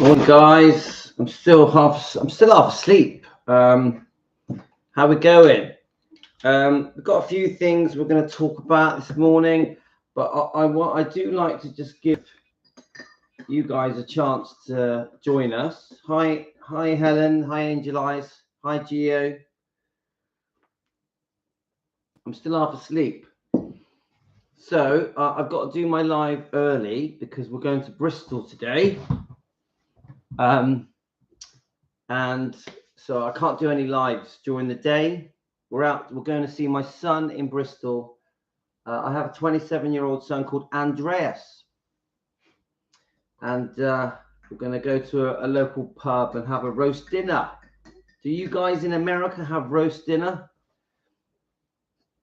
Morning, guys. I'm still half asleep. How we going? We've got a few things we're going to talk about this morning, but I do like to just give you guys a chance to join us. Hi, Helen. Hi, Angel Eyes. Hi, Gio. I'm still half asleep. So I've got to do my live early because we're going to Bristol today. And so I can't do any lives during the day. We're going to see my son in Bristol. I have a 27-year-old son called Andreas. And we're going to go to a local pub and have a roast dinner. Do you guys in America have roast dinner?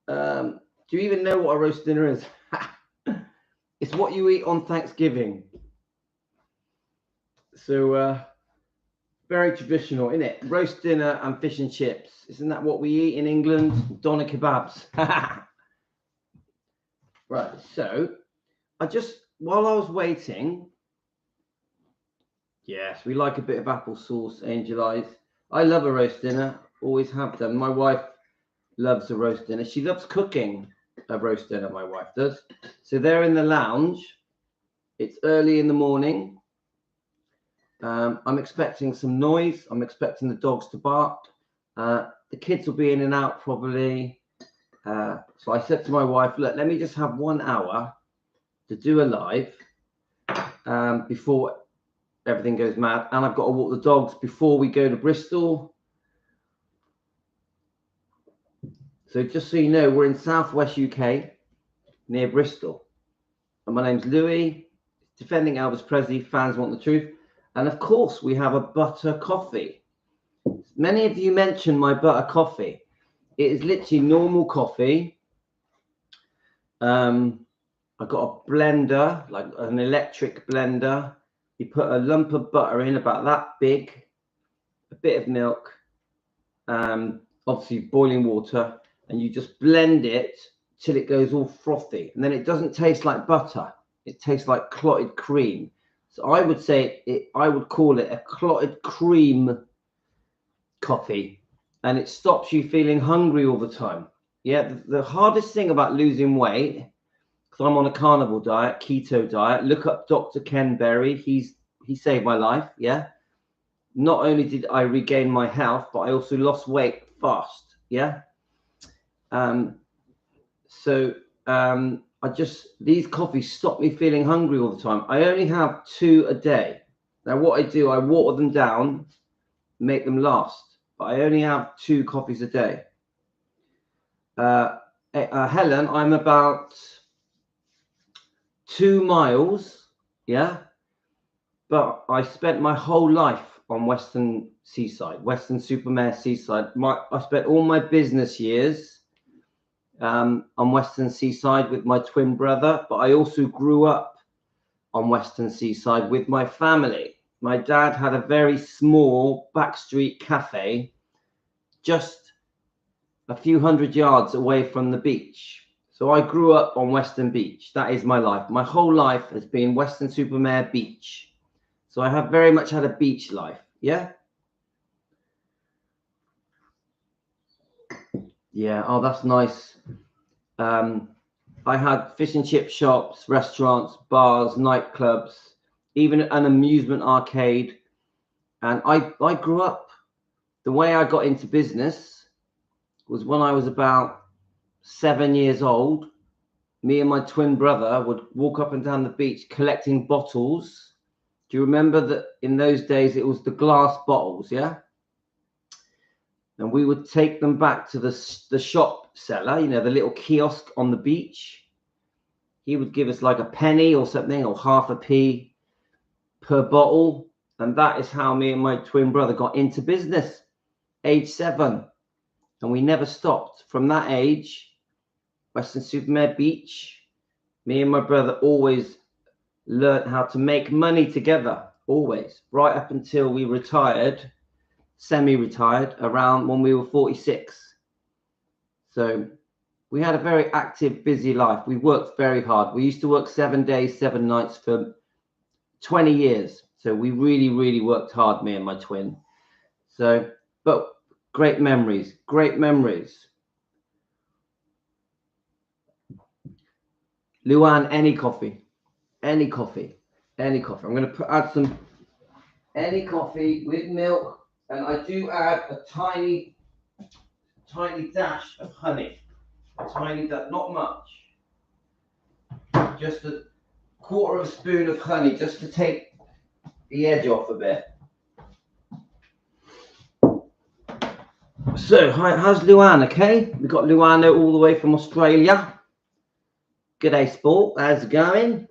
Do you even know what a roast dinner is? It's what you eat on Thanksgiving. So very traditional, isn't it? Roast dinner and fish and chips. Isn't that what we eat in England? Doner kebabs. Right, so while I was waiting, yes, we like a bit of apple sauce, Angel Eyes. I love a roast dinner, always have done. My wife loves a roast dinner. She loves cooking a roast dinner, my wife does. So they're in the lounge. It's early in the morning. I'm expecting some noise. I'm expecting the dogs to bark. The kids will be in and out probably. So I said to my wife, look, let me just have 1 hour to do a live before everything goes mad. And I've got to walk the dogs before we go to Bristol. So just so you know, we're in southwest UK near Bristol. And my name's Louis, defending Elvis Presley. Fans want the truth. And of course, we have a butter coffee. Many of you mentioned my butter coffee. It is literally normal coffee. I've got a blender, like an electric blender. You put a lump of butter in about that big, a bit of milk, obviously boiling water, and you just blend it till it goes all frothy. And then it doesn't taste like butter. It tastes like clotted cream. So I would say I would call it a clotted cream coffee, and it stops you feeling hungry all the time. Yeah, the hardest thing about losing weight, because I'm on a carnivore diet, keto diet. Look up Dr. Ken Berry. He saved my life. Yeah. Not only did I regain my health, but I also lost weight fast. Yeah. These coffees stop me feeling hungry all the time. I only have 2 a day. Now what I do, I water them down, make them last, but I only have 2 coffees a day. Helen, I'm about 2 miles, yeah, but I spent my whole life on Western Supermare Seaside. I spent all my business years on Western Seaside with my twin brother, but I also grew up on Western Seaside with my family. My dad had a very small backstreet cafe just a few hundred yards away from the beach. So I grew up on Western Beach. That is my life. My whole life has been Western Supermare Beach. So I have very much had a beach life. Yeah. Yeah. Oh, that's nice. I had fish and chip shops, restaurants, bars, nightclubs, even an amusement arcade. And I grew up. The way I got into business was when I was about 7 years old. Me and my twin brother would walk up and down the beach collecting bottles. Do you remember that in those days it was the glass bottles, yeah? And we would take them back to the shop seller, you know, the little kiosk on the beach. He would give us like a penny or something, or half a p per bottle. And that is how me and my twin brother got into business, age 7. And we never stopped. From that age, Western Supermare Beach, me and my brother always learned how to make money together, always, right up until we retired, semi-retired, around when we were 46. So we had a very active, busy life. We worked very hard. We used to work 7 days, 7 nights for 20 years. So we really, really worked hard, me and my twin. So, but great memories, great memories. Luan, any coffee, any coffee, any coffee. I'm going to add some any coffee with milk, and I do add a tiny dash of honey. A tiny dash, not much. Just a quarter of a spoon of honey, just to take the edge off a bit. So, how's Luan? Okay, we got Luano all the way from Australia. G'day, sport. How's it going?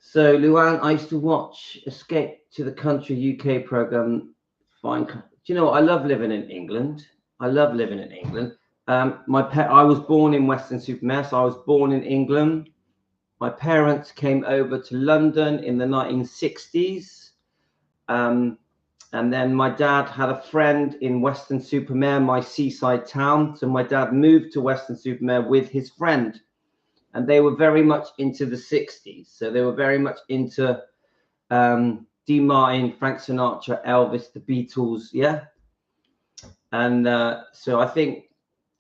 So, Luan, I used to watch Escape to the Country UK program. Fine. Do you know what? I love living in England. I love living in England. I was born in Weston-super-Mare, so I was born in England. My parents came over to London in the 1960s. And then my dad had a friend in Weston-super-Mare, my seaside town. So my dad moved to Weston-super-Mare with his friend. And they were very much into the 60s. So they were very much into Dean Martin, Frank Sinatra, Elvis, the Beatles, yeah? And so I think,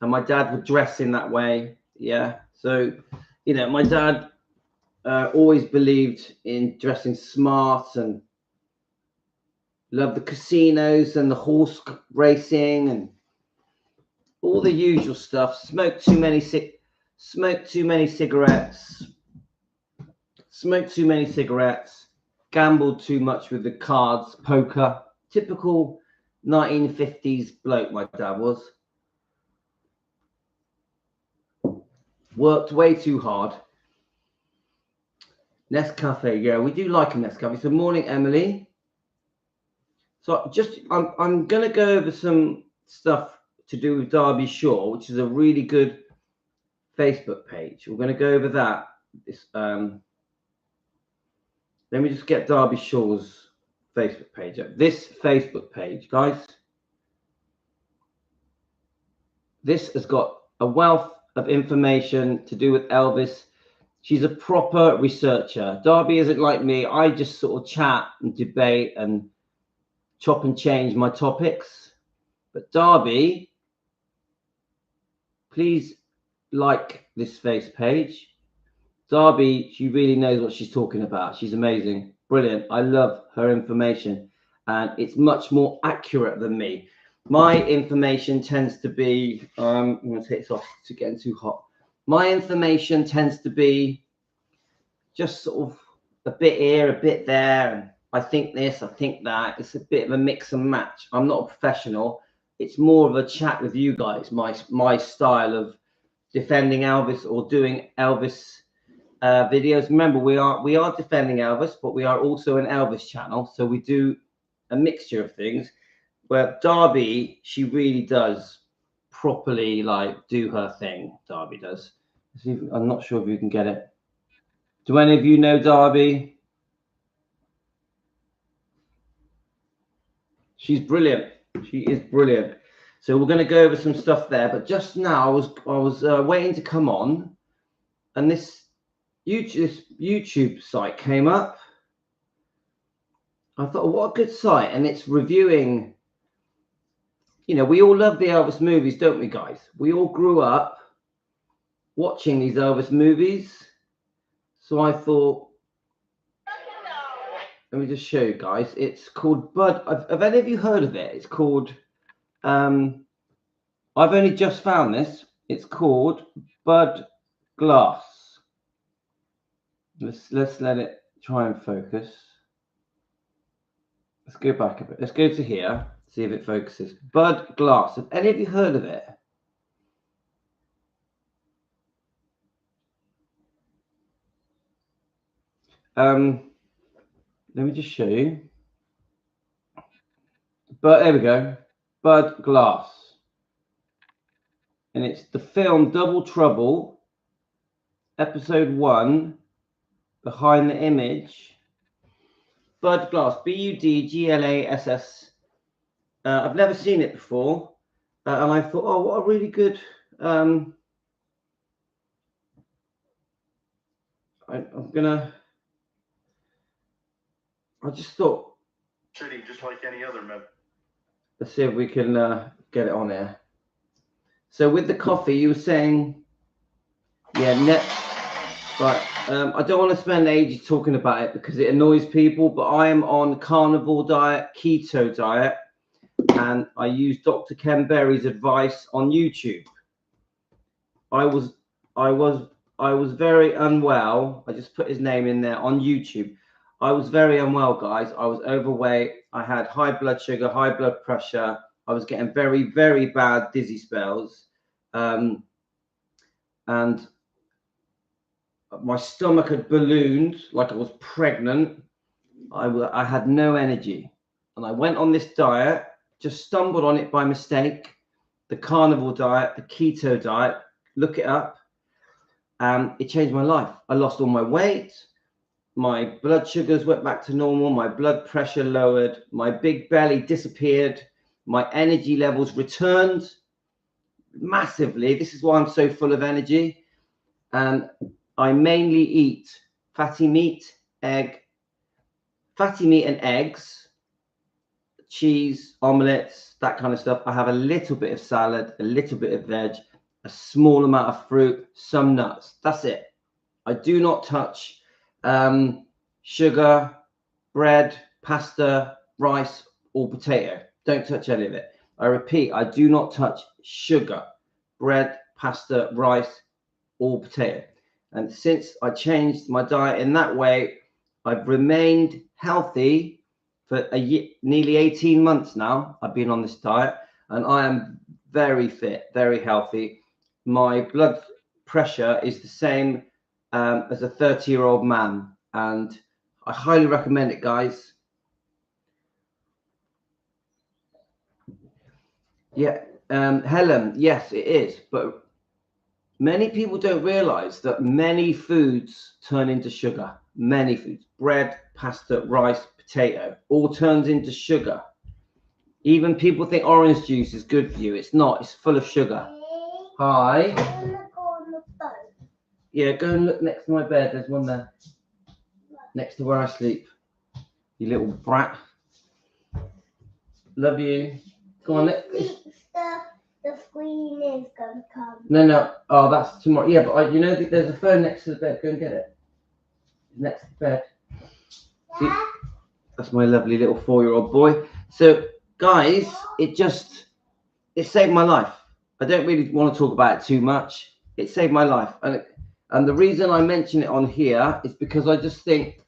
and my dad would dress in that way, yeah? So, you know, my dad always believed in dressing smart and loved the casinos and the horse racing and all the usual stuff. Smoked too many cigarettes, gambled too much with the cards, poker. Typical 1950s bloke, my dad was. Worked way too hard. Nescafe, yeah, we do like a Nescafe. So morning, Emily. So I'm going to go over some stuff to do with Derby Shore, which is a really good Facebook page. We're going to go over that. Let me just get Derby Shore's Facebook page up. This Facebook page, guys. This has got a wealth of information to do with Elvis. She's a proper researcher. Derby isn't like me. I just sort of chat and debate and chop and change my topics. But Derby, please like this face page. Derby, she really knows what she's talking about. She's amazing. Brilliant. I love her information. And it's much more accurate than me. My information tends to be, I'm going to take this off to getting too hot. My information tends to be just sort of a bit here, a bit there. And I think this, I think that. It's a bit of a mix and match. I'm not a professional. It's more of a chat with you guys. My style of defending Elvis or doing Elvis videos. Remember, we are defending Elvis, but we are also an Elvis channel. So we do a mixture of things. Where Derby, she really does properly like do her thing. Derby does. I'm not sure if you can get it. Do any of you know Derby? She's brilliant. She is brilliant. So we're going to go over some stuff there. But just now, I was waiting to come on, and this YouTube site came up. I thought, what a good site, and it's reviewing. You know, we all love the Elvis movies, don't we, guys? We all grew up watching these Elvis movies. So I thought, let me just show you guys. It's called Bud. Have any of you heard of it? It's called, I've only just found this. It's called Bud Glass. Let's let it try and focus. Let's go back a bit. Let's go to here. See if it focuses. Bud Glass. Have any of you heard of it? Let me just show you. But there we go. Bud Glass. And it's the film Double Trouble, episode 1, Behind the Image. Bud Glass. Budglass. I've never seen it before, and I thought, oh, what a really good. I'm gonna. I just thought, city, just like any other member. let's see if we can get it on here. So with the coffee, you were saying, yeah, right. I don't want to spend ages talking about it because it annoys people, but I am on carnivore diet, keto diet, and I use Dr. Ken Berry's advice on YouTube. I was very unwell. I just put his name in there on YouTube. I was very unwell, guys. I was overweight. I had high blood sugar, high blood pressure. I was getting very, very bad dizzy spells. And my stomach had ballooned like I was pregnant. I had no energy. And I went on this diet, just stumbled on it by mistake. The carnivore diet, the keto diet, look it up. It changed my life. I lost all my weight. My blood sugars went back to normal. My blood pressure lowered. My big belly disappeared. My energy levels returned massively. This is why I'm so full of energy. And I mainly eat fatty meat and eggs, cheese, omelets, that kind of stuff. I have a little bit of salad, a little bit of veg, a small amount of fruit, some nuts. That's it. I do not touch sugar, bread, pasta, rice, or potato. Don't touch any of it. I repeat, I do not touch sugar, bread, pasta, rice, or potato. And since I changed my diet in that way, I've remained healthy for a year, nearly 18 months now. I've been on this diet and I am very fit, very healthy. My blood pressure is the same as a 30-year-old man, and I highly recommend it, guys. Yeah, Helen, yes, it is, but many people don't realize that many foods turn into sugar. Many foods, bread, pasta, rice, potato, all turns into sugar. Even people think orange juice is good for you. It's not. It's full of sugar. Hi. Yeah, go and look next to my bed. There's one there. Next to where I sleep. You little brat. Love you. Go on. The screen is going to come. No. Oh, that's tomorrow. Yeah, but you know, there's a phone next to the bed. Go and get it. Next to the bed. See, that's my lovely little 4-year-old boy. So, guys, it saved my life. I don't really want to talk about it too much. It saved my life. And the reason I mention it on here is because I just think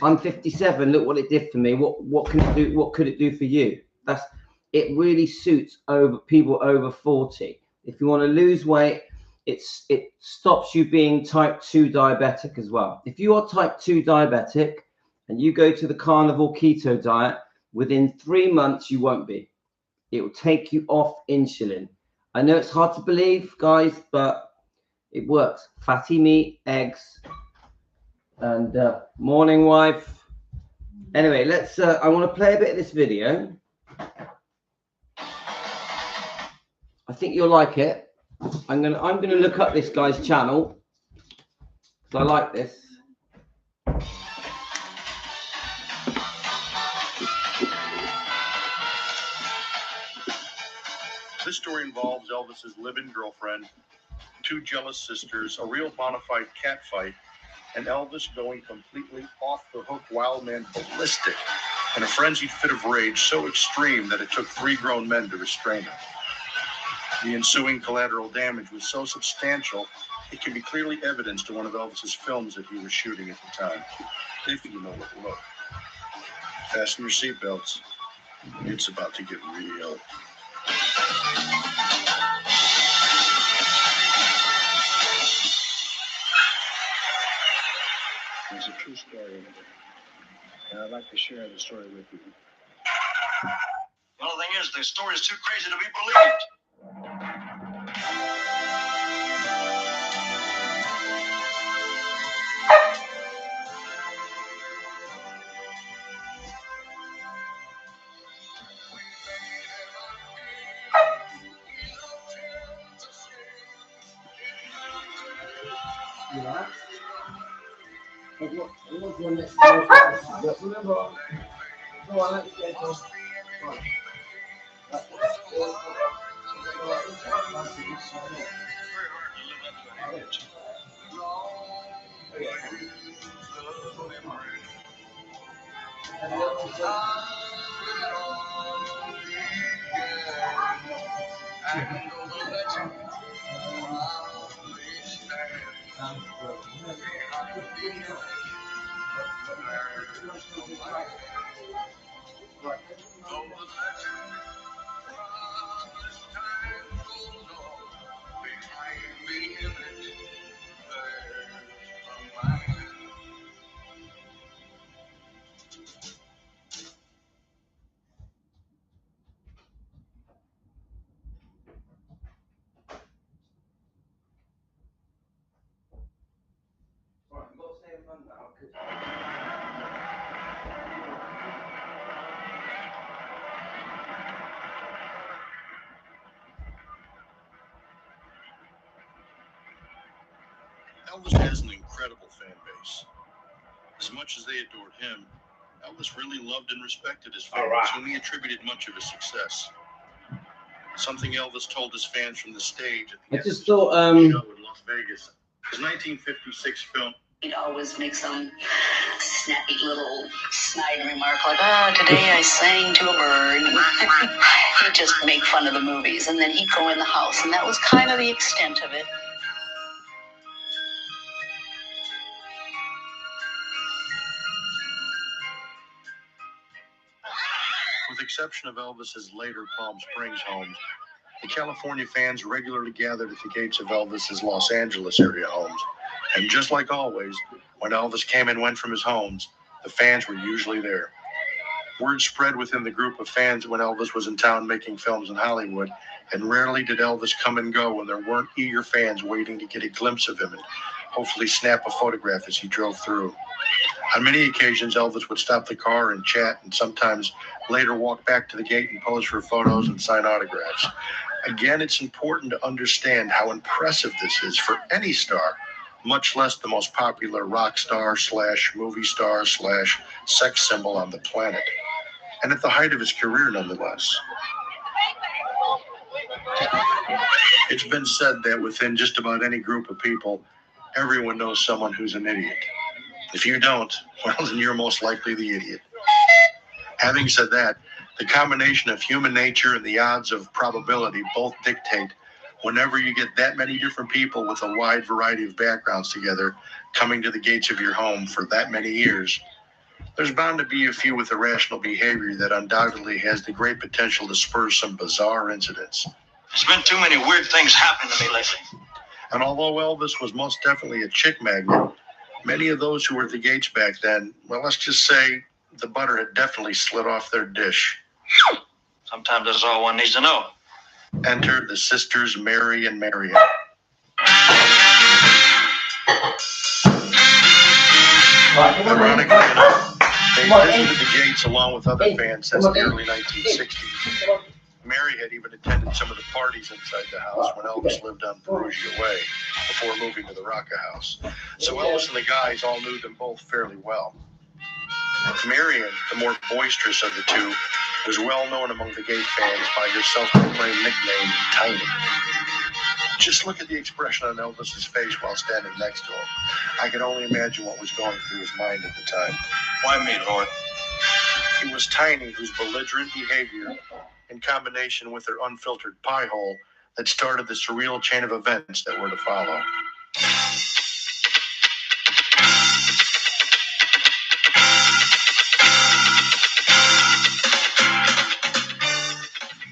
I'm 57. Look what it did for me. What can it do? What could it do for you? It really suits people over 40. If you want to lose weight, it stops you being type 2 diabetic as well. If you are type 2 diabetic and you go to the carnivore keto diet, within 3 months you won't be. It will take you off insulin. I know it's hard to believe, guys, but it works. Fatty meat, eggs, and morning wife. Anyway, let's. I want to play a bit of this video. I think you'll like it. I'm gonna look up this guy's channel because I like this. This story involves Elvis's live-in girlfriend, 2 jealous sisters, a real bona fide cat fight, and Elvis going completely off the hook, wild man ballistic, in a frenzied fit of rage so extreme that it took 3 grown men to restrain him. The ensuing collateral damage was so substantial, it can be clearly evidenced to one of Elvis's films that he was shooting at the time, if you know what to look. Fasten your seatbelts. It's about to get real. There's a true story in it, and I'd like to share the story with you. The only thing is, the story is too crazy to be believed. Elvis has an incredible fan base. As much as they adored him, Elvis really loved and respected his fans, whom he attributed much of his success. Something Elvis told his fans from the stage at the I just thought, show in Las Vegas. His 1956 film. He'd always make some snappy little snide remark like, "Ah, today I sang to a bird." He'd just make fun of the movies, and then he'd go in the house, and that was kind of the extent of it. With the exception of Elvis's later Palm Springs homes, the California fans regularly gathered at the gates of Elvis's Los Angeles area homes. And just like always, when Elvis came and went from his homes, the fans were usually there. Word spread within the group of fans when Elvis was in town making films in Hollywood, and rarely did Elvis come and go when there weren't eager fans waiting to get a glimpse of him and hopefully snap a photograph as he drove through. On many occasions, Elvis would stop the car and chat, and sometimes later walk back to the gate and pose for photos and sign autographs. Again, it's important to understand how impressive this is for any star, much less the most popular rock star / movie star / sex symbol on the planet. And at the height of his career, nonetheless. It's been said that within just about any group of people, everyone knows someone who's an idiot. If you don't, well, then you're most likely the idiot. Having said that, the combination of human nature and the odds of probability both dictate whenever you get that many different people with a wide variety of backgrounds together coming to the gates of your home for that many years, there's bound to be a few with irrational behavior that undoubtedly has the great potential to spur some bizarre incidents. There's been too many weird things happening to me lately. And although Elvis was most definitely a chick magnet, many of those who were at the gates back then, well, let's just say the butter had definitely slid off their dish. Sometimes that's all one needs to know. Enter the sisters Mary and Marian. Ironically enough, they visited the gates along with other fans since the early 1960s. Mary had even attended some of the parties inside the house when Elvis lived on Perugia Way before moving to the Rocca House. So Elvis and the guys all knew them both fairly well. Marian, the more boisterous of the two, was well known among the gay fans by her self-proclaimed nickname, Tiny. Just look at the expression on Elvis's face while standing next to him. I can only imagine what was going through his mind at the time. Why me, Lord? It was Tiny whose belligerent behavior, in combination with her unfiltered pie hole, that started the surreal chain of events that were to follow.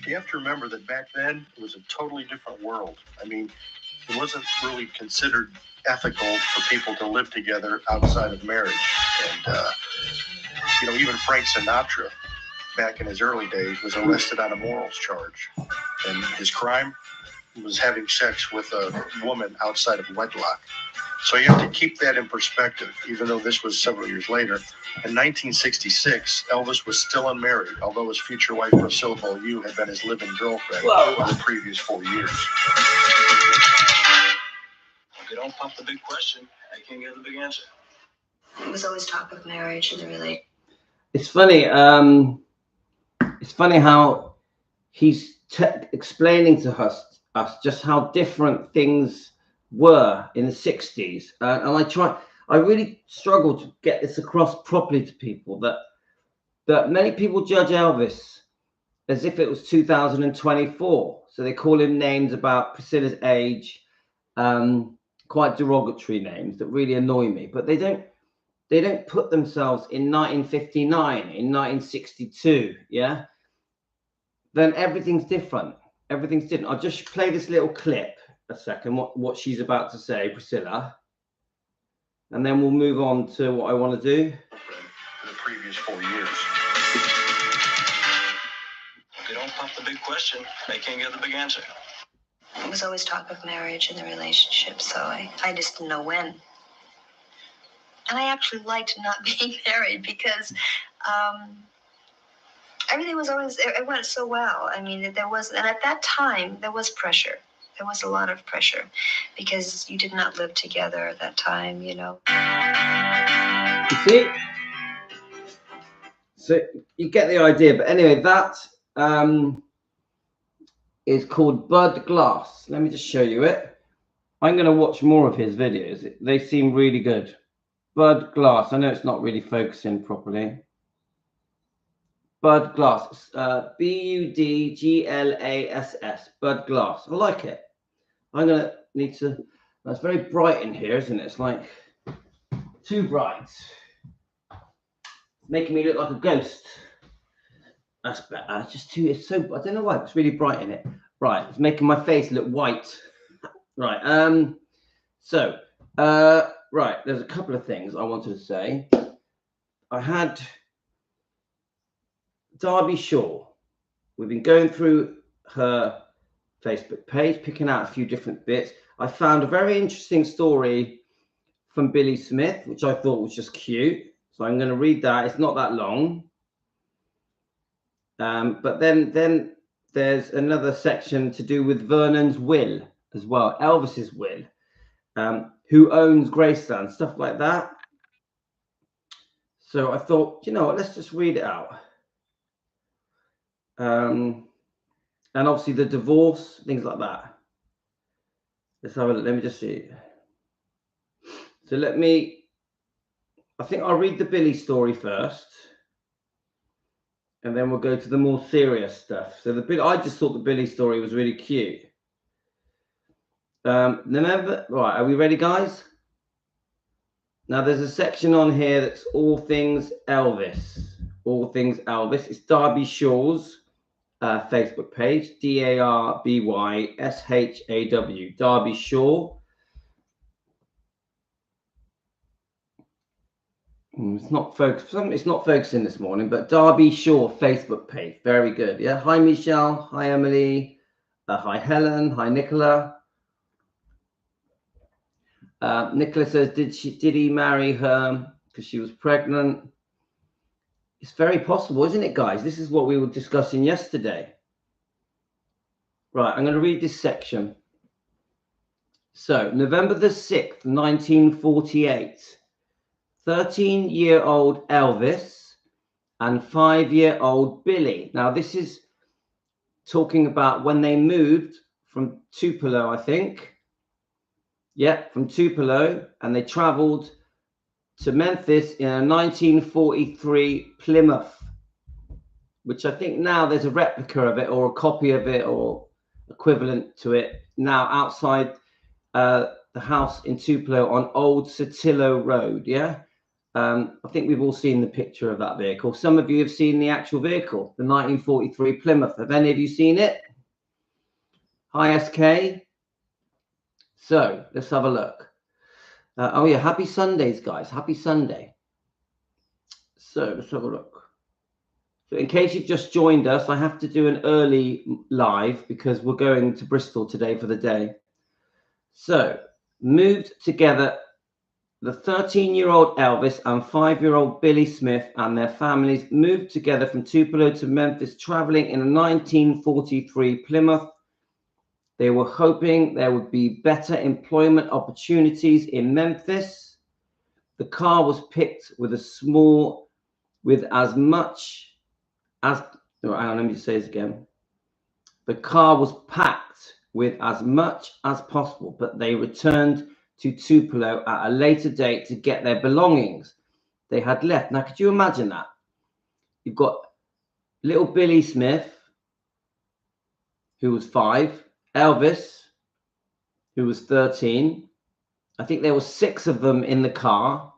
You have to remember that back then, it was a totally different world. I mean, it wasn't really considered ethical for people to live together outside of marriage. And, even Frank Sinatra, back in his early days, was arrested on a morals charge. And his crime was having sex with a woman outside of wedlock. So you have to keep that in perspective, even though this was several years later. In 1966, Elvis was still unmarried, although his future wife, Priscilla had been his live-in girlfriend for the previous 4 years. If you don't pump the big question, I can't get the big answer. It was always talk of marriage and the relationship. It's funny. It's funny how he's explaining to us just how different things were in the 60s, and I really struggle to get this across properly to people that many people judge Elvis as if it was 2024, so they call him names about Priscilla's age, quite derogatory names that really annoy me, but they don't put themselves in 1959, in 1962, yeah? Then everything's different. Everything's different. I'll just play this little clip a second, what she's about to say, Priscilla, and then we'll move on to what I want to do. For the previous 4 years. If they don't pump the big question, they can't get the big answer. It was always talk of marriage and the relationship, so I just didn't know when. And I actually liked not being married because everything was always, it went so well. I mean, and at that time, there was pressure. There was a lot of pressure because you did not live together at that time, you know. You see? So you get the idea. But anyway, that is called Bud Glass. Let me just show you it. I'm going to watch more of his videos. They seem really good. Bud Glass. I know it's not really focusing properly. Bud Glass. Budglass. Bud Glass. I like it. I'm going to need to... It's very bright in here, isn't it? It's like too bright. Making me look like a ghost. That's better. It's just too... It's so... I don't know why. It's really bright in it. Right. It's making my face look white. Right. Right, there's a couple of things I wanted to say. I had Derby Shaw. We've been going through her Facebook page, picking out a few different bits. I found a very interesting story from Billy Smith, which I thought was just cute. So I'm going to read that. It's not that long. But then there's another section to do with Vernon's will as well, Elvis's will. Who owns Graceland, stuff like that. So I thought, you know what, let's just read it out. And obviously the divorce, things like that. Let's have a look. Let me just see. So I think I'll read the Billy story first. And then we'll go to the more serious stuff. So I just thought the Billy story was really cute. Remember, right, are we ready, guys? Now there's a section on here that's all things Elvis. All things Elvis. It's Derby Shaw's Facebook page, DARBYSHAW, Derby Shaw. It's not focusing this morning, but Derby Shaw Facebook page. Very good. Yeah. Hi, Michelle. Hi, Emily. Hi, Helen. Hi, Nicola. Nicola says, did he marry her because she was pregnant? It's very possible, isn't it, guys? This is what we were discussing yesterday. Right, I'm going to read this section. So, November the 6th, 1948, 13-year-old Elvis and 5-year-old Billy. Now, this is talking about when they moved from Tupelo, I think. Yeah, from Tupelo, and they traveled to Memphis in a 1943 Plymouth, which I think now there's a replica of it or a copy of it or equivalent to it now outside the house in Tupelo on Old Sotillo Road. Yeah, I think we've all seen the picture of that vehicle. Some of you have seen the actual vehicle, the 1943 Plymouth. Have any of you seen it? Hi, SK. So let's have a look. Oh yeah, happy Sundays, guys. Happy Sunday. So let's have a look. So in case you've just joined us, I have to do an early live because we're going to Bristol today for the day. So moved together, the 13-year-old Elvis and 5-year-old Billy Smith and their families moved together from Tupelo to Memphis, traveling in a 1943 Plymouth. They were hoping there would be better employment opportunities in Memphis. The car was picked with as much as, oh, hang on, let me just say this again. The car was packed with as much as possible, but they returned to Tupelo at a later date to get their belongings they had left. Now, could you imagine that? You've got little Billy Smith, who was 5, Elvis, who was 13. I think there were 6 of them in the car,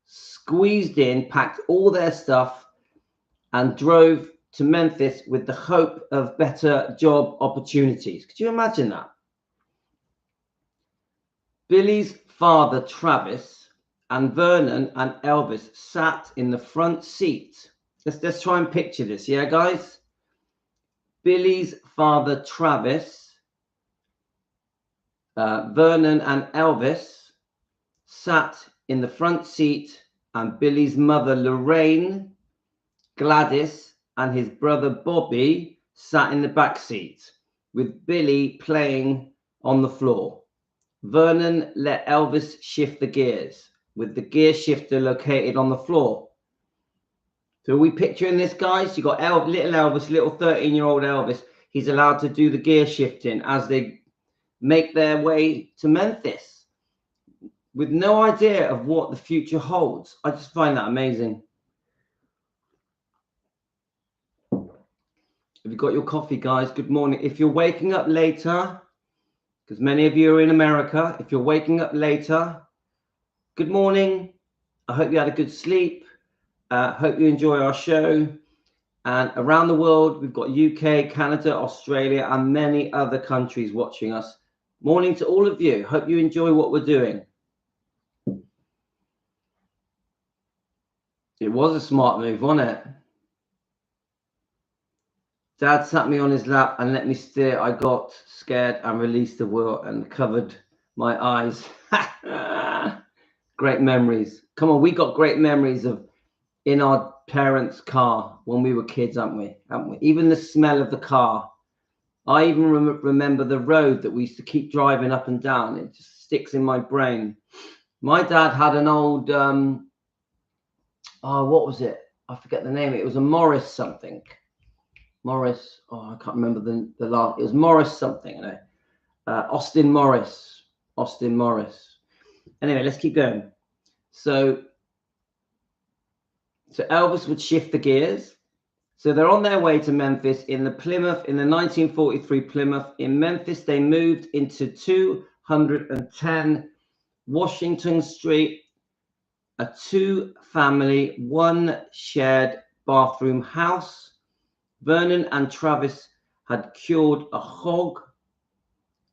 squeezed in, packed all their stuff, and drove to Memphis with the hope of better job opportunities. Could you imagine that? Billy's father, Travis, and Vernon and Elvis sat in the front seat. Let's try and picture this, yeah, guys? Billy's father, Travis, Vernon and Elvis sat in the front seat, and Billy's mother, Lorraine, Gladys, and his brother, Bobby, sat in the back seat, with Billy playing on the floor. Vernon let Elvis shift the gears, with the gear shifter located on the floor. So are we picturing this, guys? You got little Elvis, little 13-year-old Elvis. He's allowed to do the gear shifting as they make their way to Memphis, with no idea of what the future holds. I just find that amazing. Have you got your coffee, guys? Good morning. If you're waking up later, because many of you are in America, if you're waking up later, good morning. I hope you had a good sleep. Hope you enjoy our show. And around the world, we've got UK, Canada, Australia, and many other countries watching us. Morning to all of you. Hope you enjoy what we're doing. It was a smart move, wasn't it? Dad sat me on his lap and let me steer. I got scared and released the wheel and covered my eyes. Great memories. Come on, we got great memories of in our parents' car when we were kids, haven't we? Even the smell of the car. I even remember the road that we used to keep driving up and down. It just sticks in my brain. My dad had an old, what was it? I forget the name. It was a Morris something. Morris, I can't remember the last. It was Morris something, you know. Austin Morris. Anyway, let's keep going. So Elvis would shift the gears. So they're on their way to Memphis in the 1943 Plymouth. In Memphis, they moved into 210 Washington Street, a 2-family, 1 shared bathroom house. Vernon and Travis had cured a hog,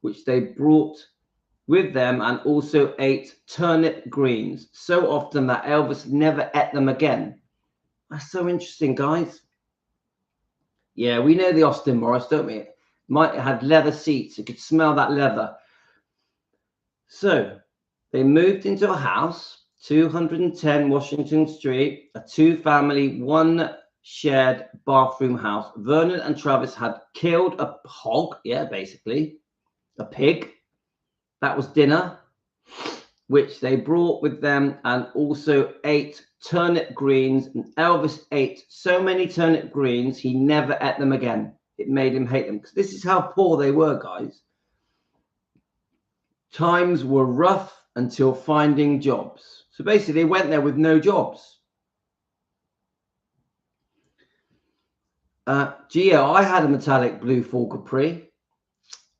which they brought with them, and also ate turnip greens so often that Elvis never ate them again. That's so interesting, guys. Yeah, we know the Austin Morris, don't we? It had leather seats. You could smell that leather. So they moved into a house, 210 Washington Street, a 2-family, 1 shared bathroom house. Vernon and Travis had killed a hog, basically a pig. That was dinner, which they brought with them, and also ate turnip greens. And Elvis ate so many turnip greens, he never ate them again. It made him hate them, because this is how poor they were, guys. Times were rough until finding jobs. So basically, they went there with no jobs. Geo, I had a metallic blue Ford Capri,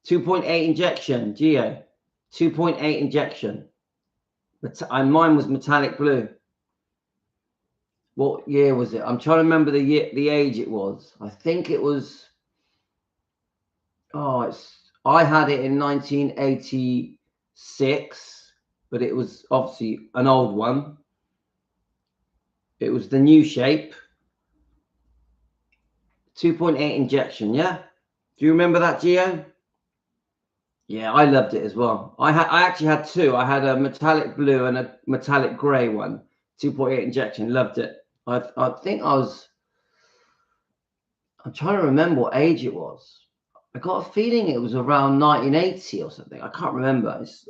2.8 injection. Geo, 2.8 injection. Mine was metallic blue. What year was it? I'm trying to remember the age it was. I think it was. I had it in 1986, but it was obviously an old one. It was the new shape. 2.8 injection, yeah? Do you remember that, Gio? Yeah, I loved it as well. I actually had 2. I had a metallic blue and a metallic grey one. 2.8 injection, loved it. I think I'm trying to remember what age it was. I got a feeling it was around 1980 or something. I can't remember. Let's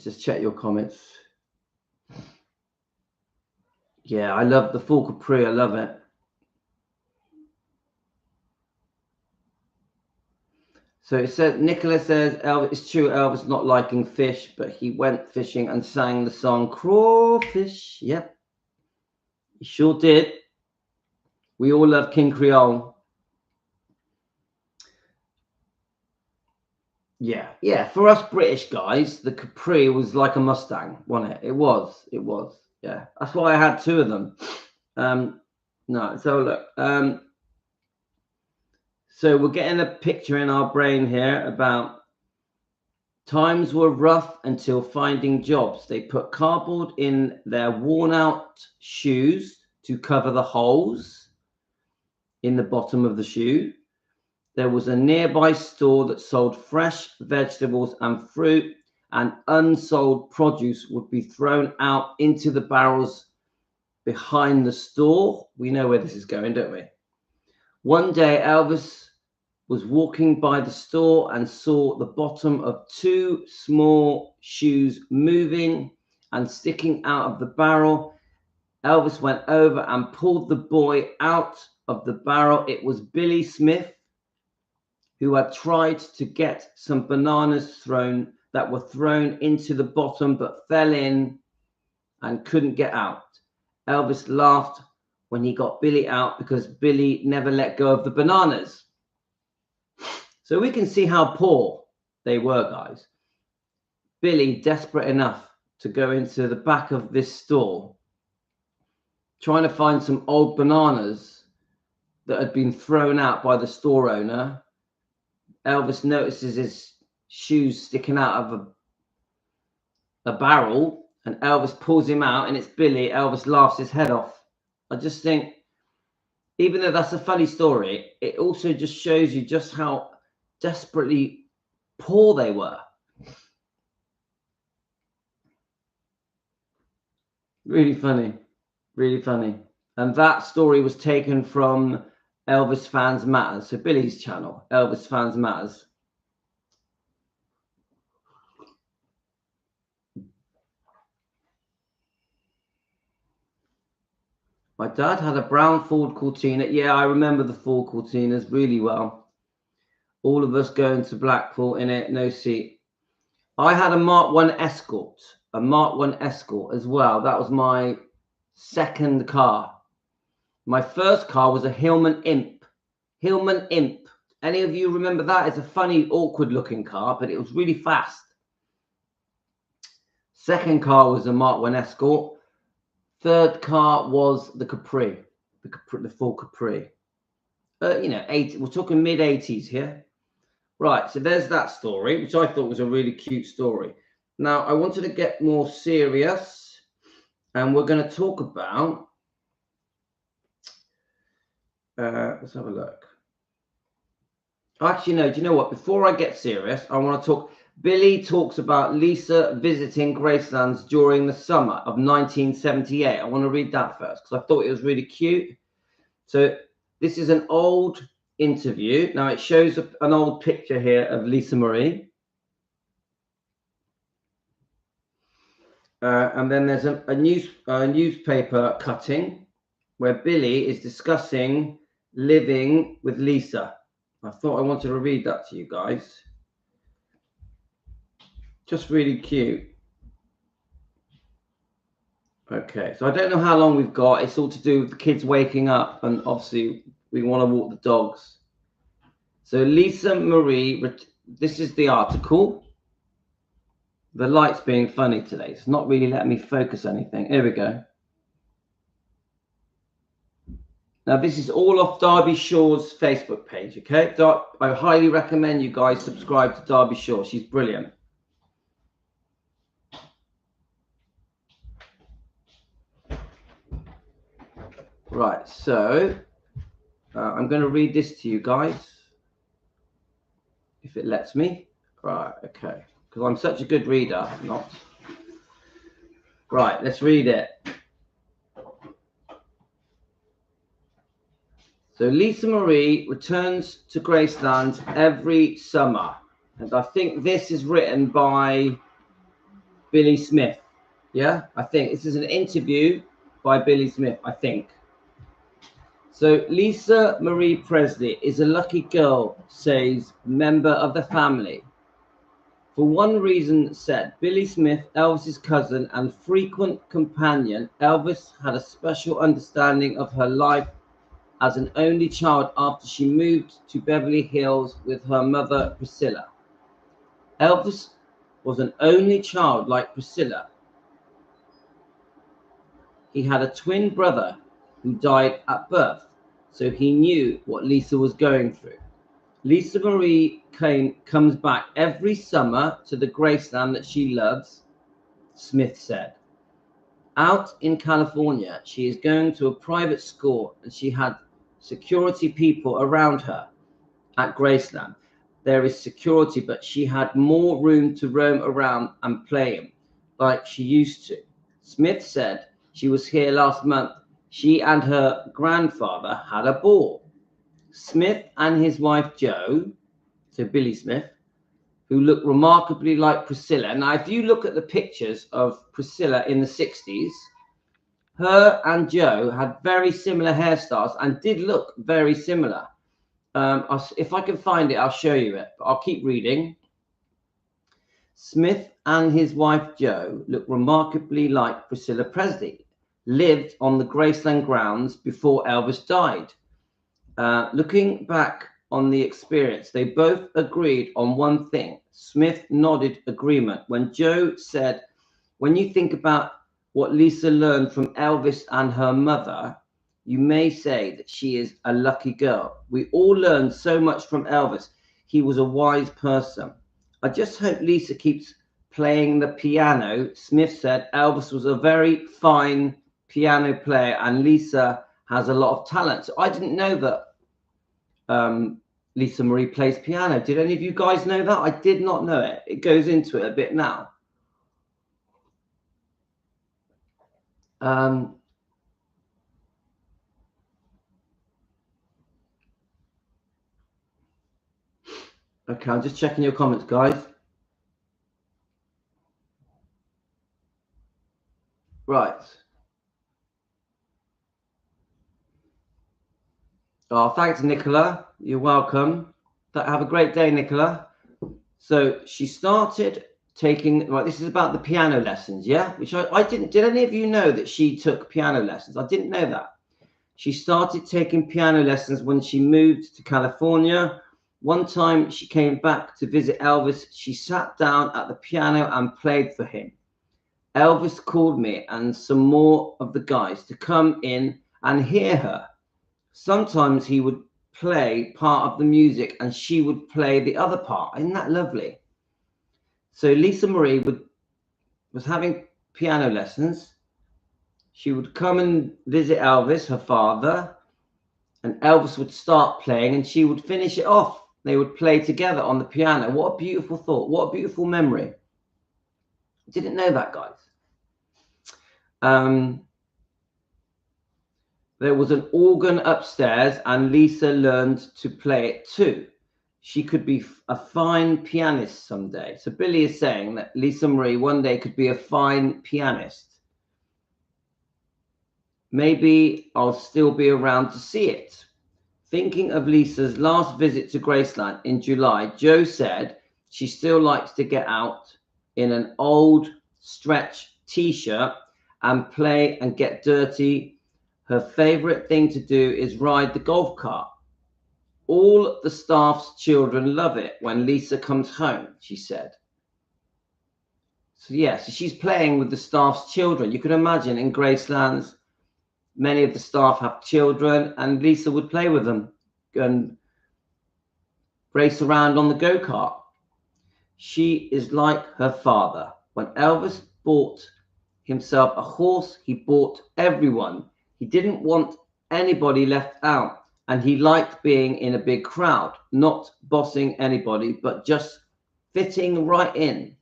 just check your comments. Yeah, I love the full Capri. I love it. So it says, Nicola says, Elvis, it's true, Elvis not liking fish, but he went fishing and sang the song Crawfish. Yep, he sure did. We all love King Creole. Yeah, yeah. For us British guys, the Capri was like a Mustang, wasn't it? It was. Yeah, that's why I had two of them. No, so look. So we're getting a picture in our brain here about times were rough until finding jobs. They put cardboard in their worn out shoes to cover the holes in the bottom of the shoe. There was a nearby store that sold fresh vegetables and fruit, and unsold produce would be thrown out into the barrels behind the store. We know where this is going, don't we? One day, Elvis was walking by the store and saw the bottom of two small shoes moving and sticking out of the barrel. Elvis went over and pulled the boy out of the barrel. It was Billy Smith, who had tried to get some bananas that were thrown into the bottom but fell in and couldn't get out. Elvis laughed when he got Billy out because Billy never let go of the bananas. So we can see how poor they were, guys. Billy, desperate enough to go into the back of this store, trying to find some old bananas that had been thrown out by the store owner. Elvis notices his shoes sticking out of a barrel, and Elvis pulls him out, and it's Billy. Elvis laughs his head off. I just think, even though that's a funny story, it also just shows you just how desperately poor they were. Really funny, really funny. And that story was taken from Elvis Fans Matters, so Billy's channel, Elvis Fans Matters. My dad had a brown Ford Cortina. Yeah, I remember the Ford Cortinas really well. All of us going to Blackpool in it, no seat. I had a Mark 1 Escort, as well. That was my second car. My first car was a Hillman Imp. Any of you remember that? It's a funny, awkward looking car, but it was really fast. Second car was a Mark 1 Escort. Third car was the Capri, the full Capri. We're talking mid-80s here. Right, so there's that story, which I thought was a really cute story. Now, I wanted to get more serious, and we're going to talk about... let's have a look. Actually, no, do you know what? Before I get serious, I want to talk... Billy talks about Lisa visiting Graceland during the summer of 1978. I want to read that first, because I thought it was really cute. So this is an old interview. Now it shows an old picture here of Lisa Marie. And then there's a newspaper cutting where Billy is discussing living with Lisa. I thought I wanted to read that to you guys. Just really cute. Okay, so I don't know how long we've got. It's all to do with the kids waking up, and obviously we want to walk the dogs. So Lisa Marie, this is the article. The light's being funny today. It's not really letting me focus anything. Here we go. Now, this is all off Derby Shaw's Facebook page, okay? I highly recommend you guys subscribe to Derby Shaw. She's brilliant. Right, so I'm going to read this to you guys, if it lets me. Right, okay, because I'm such a good reader, not. Right, let's read it. So Lisa Marie returns to Graceland every summer, and I think this is written by Billy Smith. Yeah, I think this is an interview by Billy Smith, I think. So Lisa Marie Presley is a lucky girl, says member of the family. For one reason said, Billy Smith, Elvis's cousin and frequent companion, Elvis had a special understanding of her life as an only child after she moved to Beverly Hills with her mother, Priscilla. Elvis was an only child like Priscilla. He had a twin brother who died at birth, so he knew what Lisa was going through. Lisa Marie comes back every summer to the Graceland that she loves, Smith said. Out in California, she is going to a private school and she had security people around her at Graceland. There is security, but she had more room to roam around and play in like she used to. Smith said she was here last month. She and her grandfather had a ball. Smith and his wife Jo, so Billy Smith, who looked remarkably like Priscilla. Now, if you look at the pictures of Priscilla in the 60s, her and Jo had very similar hairstyles and did look very similar. If I can find it, I'll show you it, but I'll keep reading. Smith and his wife Jo looked remarkably like Priscilla Presley, lived on the Graceland grounds before Elvis died. Looking back on the experience, they both agreed on one thing. Smith nodded agreement when Jo said, when you think about what Lisa learned from Elvis and her mother, you may say that she is a lucky girl. We all learned so much from Elvis. He was a wise person. I just hope Lisa keeps playing the piano. Smith said Elvis was a very fine piano player and Lisa has a lot of talent. So I didn't know that Lisa Marie plays piano. Did any of you guys know that? I did not know it. It goes into it a bit now. Okay, I'm just checking your comments, guys. Right. Oh, thanks, Nicola. You're welcome. Have a great day, Nicola. So she started taking, right, this is about the piano lessons, yeah? Which I didn't, did any of you know that she took piano lessons? I didn't know that. She started taking piano lessons when she moved to California. One time she came back to visit Elvis. She sat down at the piano and played for him. Elvis called me and some more of the guys to come in and hear her. Sometimes he would play part of the music and she would play the other part. Isn't that lovely? So Lisa Marie was having piano lessons. She would come and visit Elvis, her father, and Elvis would start playing and she would finish it off. They would play together on the piano. What a beautiful thought. What a beautiful memory. Didn't know that, guys. There was an organ upstairs and Lisa learned to play it too. She could be a fine pianist someday. So Billy is saying that Lisa Marie one day could be a fine pianist. Maybe I'll still be around to see it. Thinking of Lisa's last visit to Graceland in July, Jo said she still likes to get out in an old stretch t-shirt and play and get dirty. Her favorite thing to do is ride the golf cart. All the staff's children love it when Lisa comes home, she said. So yeah, so she's playing with the staff's children. You can imagine in Graceland's, many of the staff have children and Lisa would play with them and race around on the go-kart. She is like her father. When Elvis bought himself a horse, he bought everyone. He didn't want anybody left out. And he liked being in a big crowd, not bossing anybody, but just fitting right in.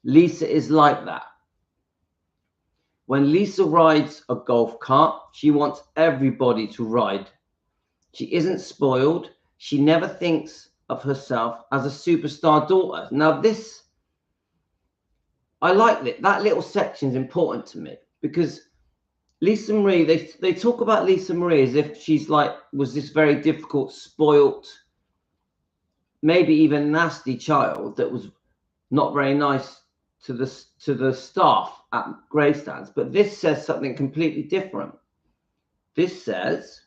Lisa is like that. When Lisa rides a golf cart, she wants everybody to ride. She isn't spoiled. She never thinks of herself as a superstar daughter. Now this, I like that. That little section is important to me because Lisa Marie, they talk about Lisa Marie as if she's like, was this very difficult, spoilt, maybe even nasty child that was not very nice to the staff at Graceland. But this says something completely different. This says,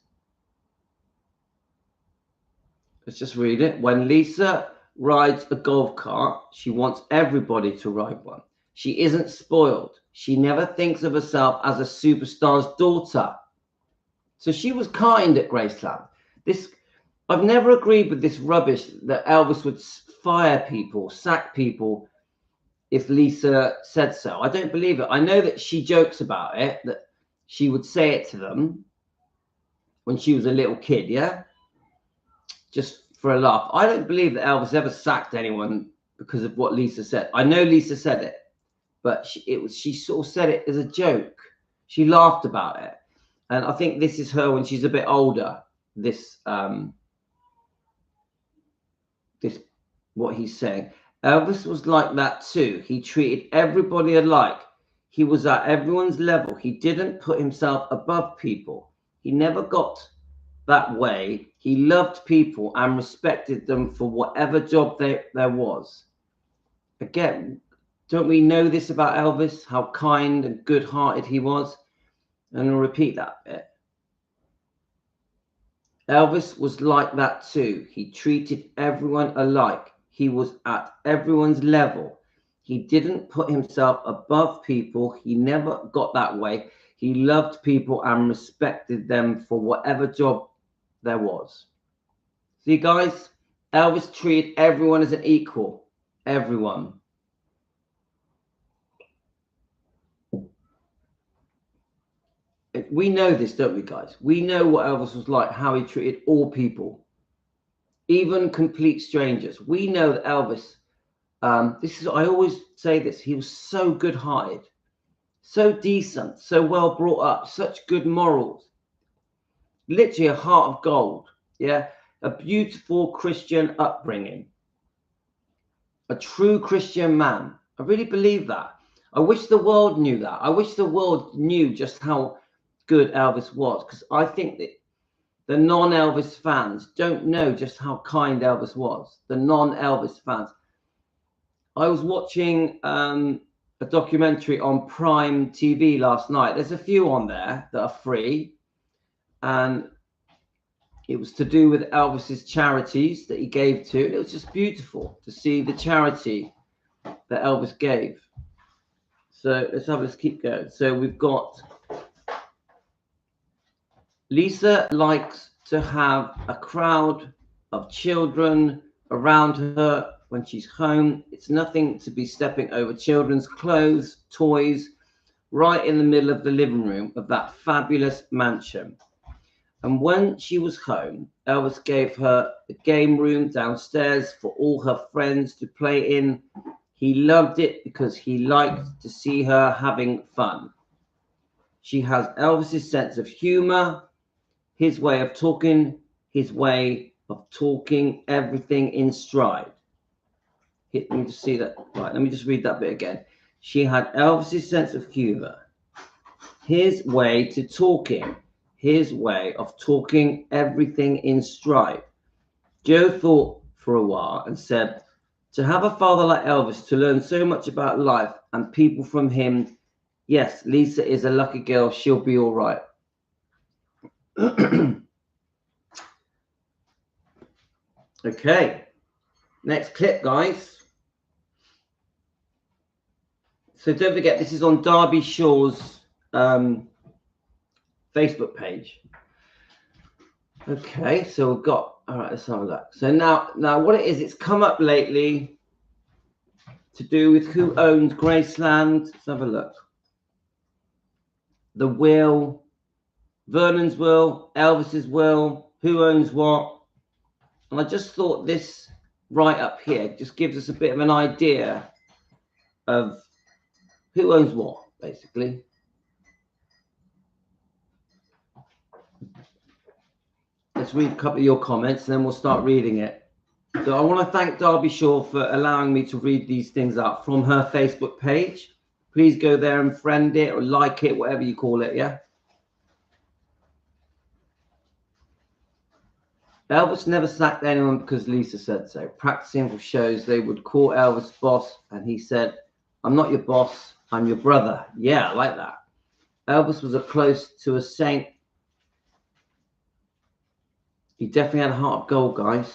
let's just read it. When Lisa rides a golf cart, she wants everybody to ride one. She isn't spoiled. She never thinks of herself as a superstar's daughter. So she was kind at Graceland. I've never agreed with this rubbish that Elvis would fire people, sack people if Lisa said so. I don't believe it. I know that she jokes about it, that she would say it to them when she was a little kid, yeah? Just for a laugh. I don't believe that Elvis ever sacked anyone because of what Lisa said. I know Lisa said it, but she sort of said it as a joke. She laughed about it. And I think this is her when she's a bit older, what he's saying. Elvis was like that too. He treated everybody alike. He was at everyone's level. He didn't put himself above people. He never got that way. He loved people and respected them for whatever job there was. Again, don't we know this about Elvis? How kind and good-hearted he was? And I'll repeat that bit. Elvis was like that too. He treated everyone alike. He was at everyone's level. He didn't put himself above people. He never got that way. He loved people and respected them for whatever job there was. See, guys, Elvis treated everyone as an equal. Everyone. We know this, don't we, guys? We know what Elvis was like, how he treated all people, even complete strangers. We know that Elvis, I always say this, he was so good-hearted, so decent, so well brought up, such good morals, literally a heart of gold, yeah? A beautiful Christian upbringing, a true Christian man. I really believe that. I wish the world knew that. I wish the world knew just how good Elvis was, because I think that the non-Elvis fans don't know just how kind Elvis was. The non-Elvis fans. I was watching a documentary on Prime TV last night. There's a few on there that are free, and it was to do with Elvis's charities that he gave to. And it was just beautiful to see the charity that Elvis gave. So let's keep going. So we've got Lisa likes to have a crowd of children around her when she's home. It's nothing to be stepping over children's clothes, toys, right in the middle of the living room of that fabulous mansion. And when she was home, Elvis gave her a game room downstairs for all her friends to play in. He loved it because he liked to see her having fun. She has Elvis's sense of humor, his way of talking everything in stride. Let me just see that. Right, let me just read that bit again. She had Elvis's sense of humor, his way of talking everything in stride. Joe thought for a while and said, to have a father like Elvis, to learn so much about life and people from him, yes, Lisa is a lucky girl. She'll be all right. Okay, next clip, guys. So don't forget, this is on Derby Shaw's Facebook page. Okay, so we've got, all right, let's have a look. So now what it is, it's come up lately to do with who owns Graceland. Let's have a look. The will, Vernon's will, Elvis's will, who owns what. And I just thought this right up here just gives us a bit of an idea of who owns what, basically. Let's read a couple of your comments and then we'll start reading it. So I want to thank Derby Shaw for allowing me to read these things out from her Facebook page. Please go there and friend it or like it, whatever you call it, yeah? Elvis never sacked anyone because Lisa said so. Practicing for shows, they would call Elvis boss, and he said, "I'm not your boss, I'm your brother." Yeah, I like that. Elvis was close to a saint. He definitely had a heart of gold, guys.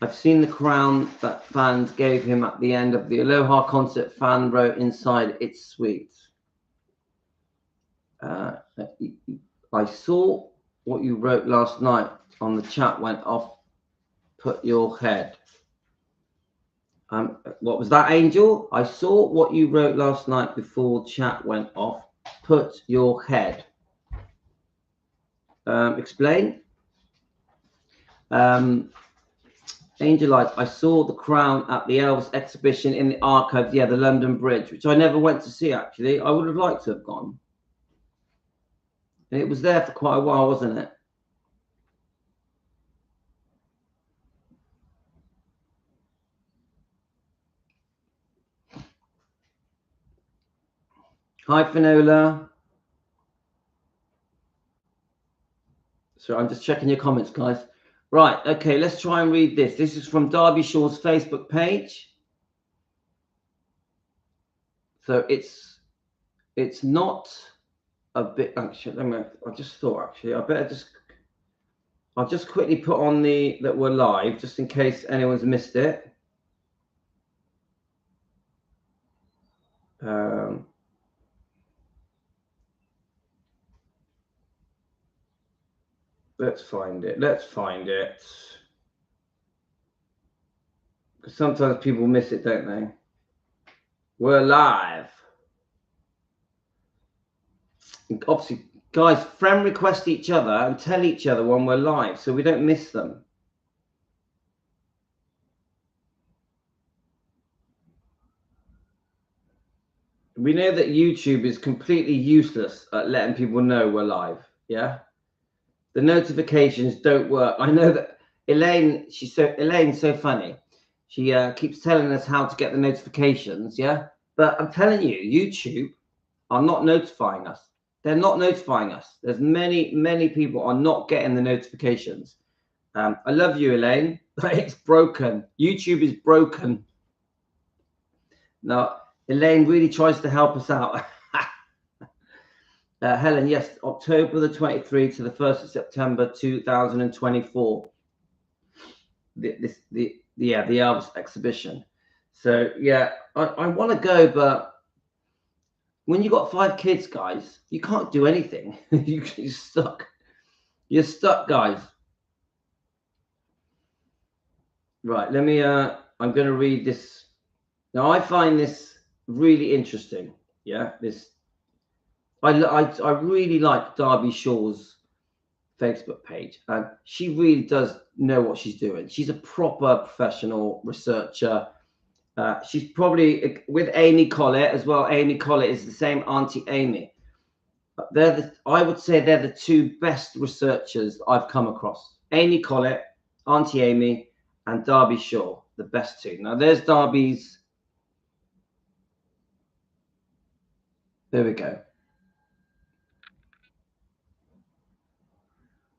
I've seen the crown that fans gave him at the end of the Aloha concert. Fan wrote inside, "It's sweet." I saw what you wrote last night on the chat went off. Put your head. What was that, Angel? I saw what you wrote last night before chat went off. Put your head. Explain. Angel Light, I saw the crown at the Elvis exhibition in the archives. Yeah, the London Bridge, which I never went to see, actually. I would have liked to have gone. And it was there for quite a while, wasn't it? Hi, Finola. So I'm just checking your comments, guys. Right, okay, let's try and read this. This is from Derby Shaw's Facebook page. So it's not a bit, actually, I just thought, actually, I'll just quickly put on that we're live, just in case anyone's missed it. Let's find it. Because sometimes people miss it, don't they? We're live. Obviously, guys, friend request each other and tell each other when we're live so we don't miss them. We know that YouTube is completely useless at letting people know we're live. Yeah. The notifications don't work. I know that Elaine's so funny. She keeps telling us how to get the notifications. Yeah. But I'm telling you, YouTube are not notifying us. They're not notifying us. There's many people are not getting the notifications. I love you, Elaine. It's broken. YouTube is broken. Now, Elaine really tries to help us out. Helen, yes, October the 23rd to the 1st of September 2024. The Elvis exhibition. So yeah, I want to go, but when you got 5 kids, guys, you can't do anything. You're stuck. You're stuck, guys. Right, let me. I'm going to read this. Now, I find this really interesting. Yeah, this. I really like Derby Shaw's Facebook page, and she really does know what she's doing. She's a proper professional researcher. She's probably with Amy Collett as well. Amy Collett is the same Auntie Amy. I would say they're the 2 best researchers I've come across. Amy Collett, Auntie Amy, and Derby Shaw, the best 2. Now there's Derby's. There we go.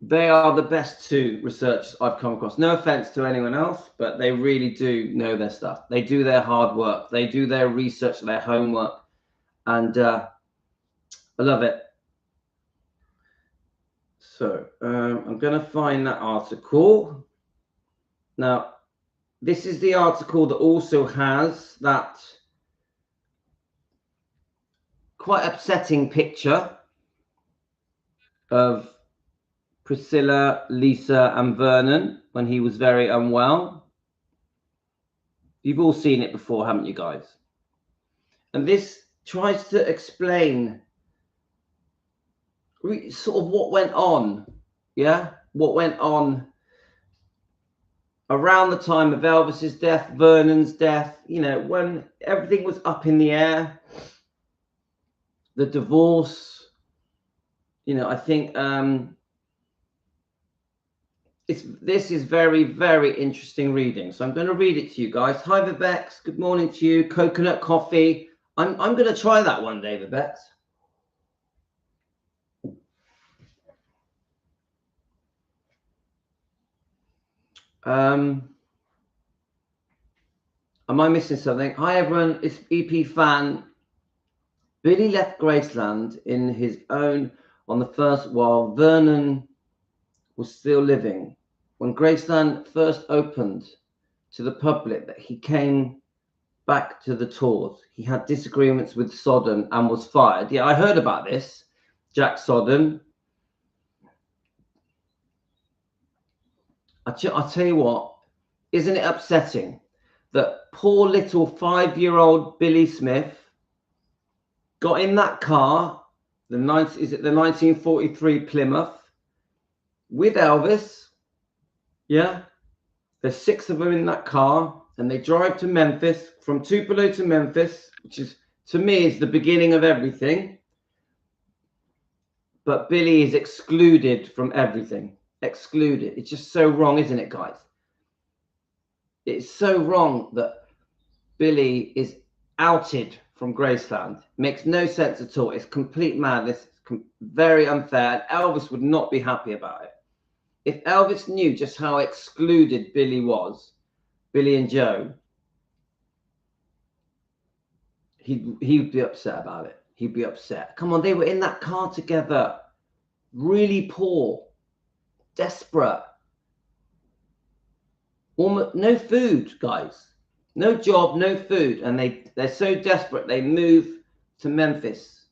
They are the best 2 researchers I've come across. No offense to anyone else, but they really do know their stuff. They do their hard work. They do their research, their homework. And I love it. So I'm going to find that article. Now, this is the article that also has that quite upsetting picture of Priscilla, Lisa, and Vernon when he was very unwell. You've all seen it before, haven't you, guys? And this tries to explain sort of what went on, yeah? What went on around the time of Elvis's death, Vernon's death, you know, when everything was up in the air, the divorce, you know, I think this is very, very interesting reading. So I'm going to read it to you guys. Hi, Vivex. Good morning to you. Coconut coffee. I'm going to try that one day, Vivex. Am I missing something? Hi everyone, it's EP fan. Billy left Graceland in his own on the first while Vernon was still living. When Graceland first opened to the public, that he came back to the tours. He had disagreements with Sodden and was fired. Yeah, I heard about this, Jack Sodden. I'll tell you what, isn't it upsetting that poor little 5-year-old Billy Smith got in that car, the 1943 Plymouth, with Elvis? Yeah, there's 6 of them in that car, and they drive to Memphis, from Tupelo to Memphis, which is, to me, is the beginning of everything. But Billy is excluded from everything. Excluded. It's just so wrong, isn't it, guys? It's so wrong that Billy is outed from Graceland. Makes no sense at all. It's complete madness. It's very unfair. And Elvis would not be happy about it. If Elvis knew just how excluded Billy was, Billy and Joe, he'd be upset about it. He'd be upset. Come on, they were in that car together. Really poor. Desperate. Almost no food, guys. No job, no food. And they're so desperate, they move to Memphis.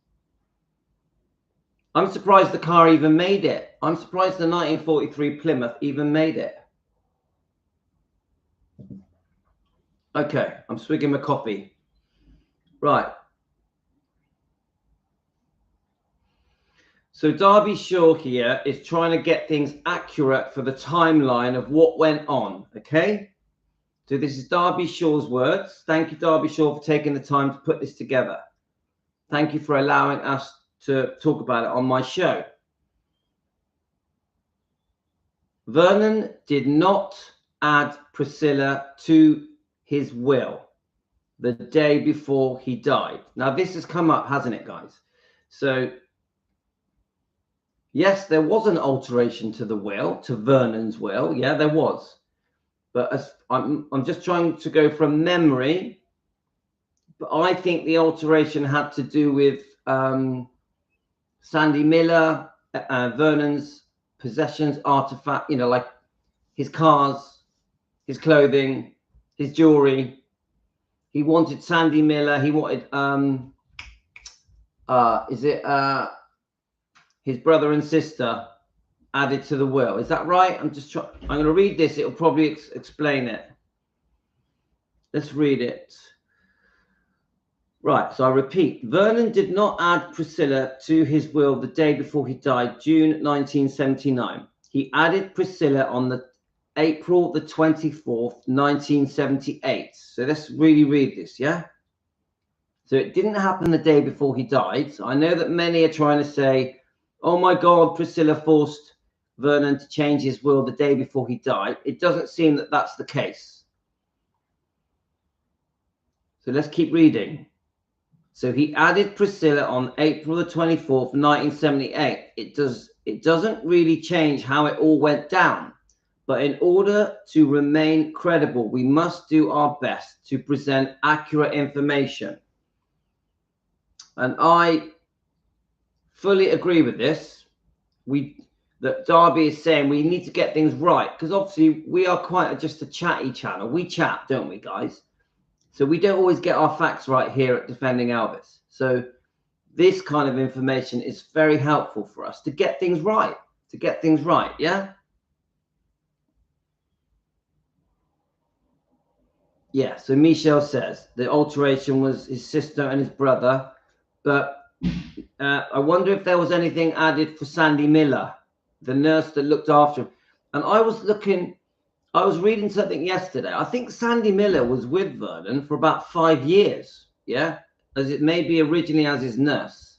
I'm surprised the car even made it. I'm surprised the 1943 Plymouth even made it. Okay, I'm swigging my coffee. Right. So Derby Shaw here is trying to get things accurate for the timeline of what went on, okay? So this is Derby Shaw's words. Thank you, Derby Shaw, for taking the time to put this together. Thank you for allowing us to talk about it on my show. Vernon did not add Priscilla to his will the day before he died. Now, this has come up, hasn't it, guys? So, yes, there was an alteration to the will, to Vernon's will. Yeah, there was. But as I'm just trying to go from memory. But I think the alteration had to do with Sandy Miller, Vernon's possessions, artifact, you know, like his cars, his clothing, his jewelry. He wanted Sandy Miller. He wanted, his brother and sister added to the will. Is that right? I'm going to read this. It'll probably explain it. Let's read it. Right, so I repeat. Vernon did not add Priscilla to his will the day before he died, June 1979. He added Priscilla on the April the 24th, 1978. So let's really read this, yeah? So it didn't happen the day before he died. So I know that many are trying to say, oh my God, Priscilla forced Vernon to change his will the day before he died. It doesn't seem that that's the case. So let's keep reading. So he added Priscilla on April the 24th, 1978. It doesn't really change how it all went down. But in order to remain credible, we must do our best to present accurate information. And I fully agree with this. That Derby is saying we need to get things right, because obviously we are quite just a chatty channel. We chat, don't we, guys? So we don't always get our facts right here at Defending Elvis. So this kind of information is very helpful for us to get things right. Yeah? Yeah, so Michelle says the alteration was his sister and his brother. But I wonder if there was anything added for Sandy Miller, the nurse that looked after him. And I was reading something yesterday. I think Sandy Miller was with Vernon for about 5 years. Yeah, as it may be originally as his nurse,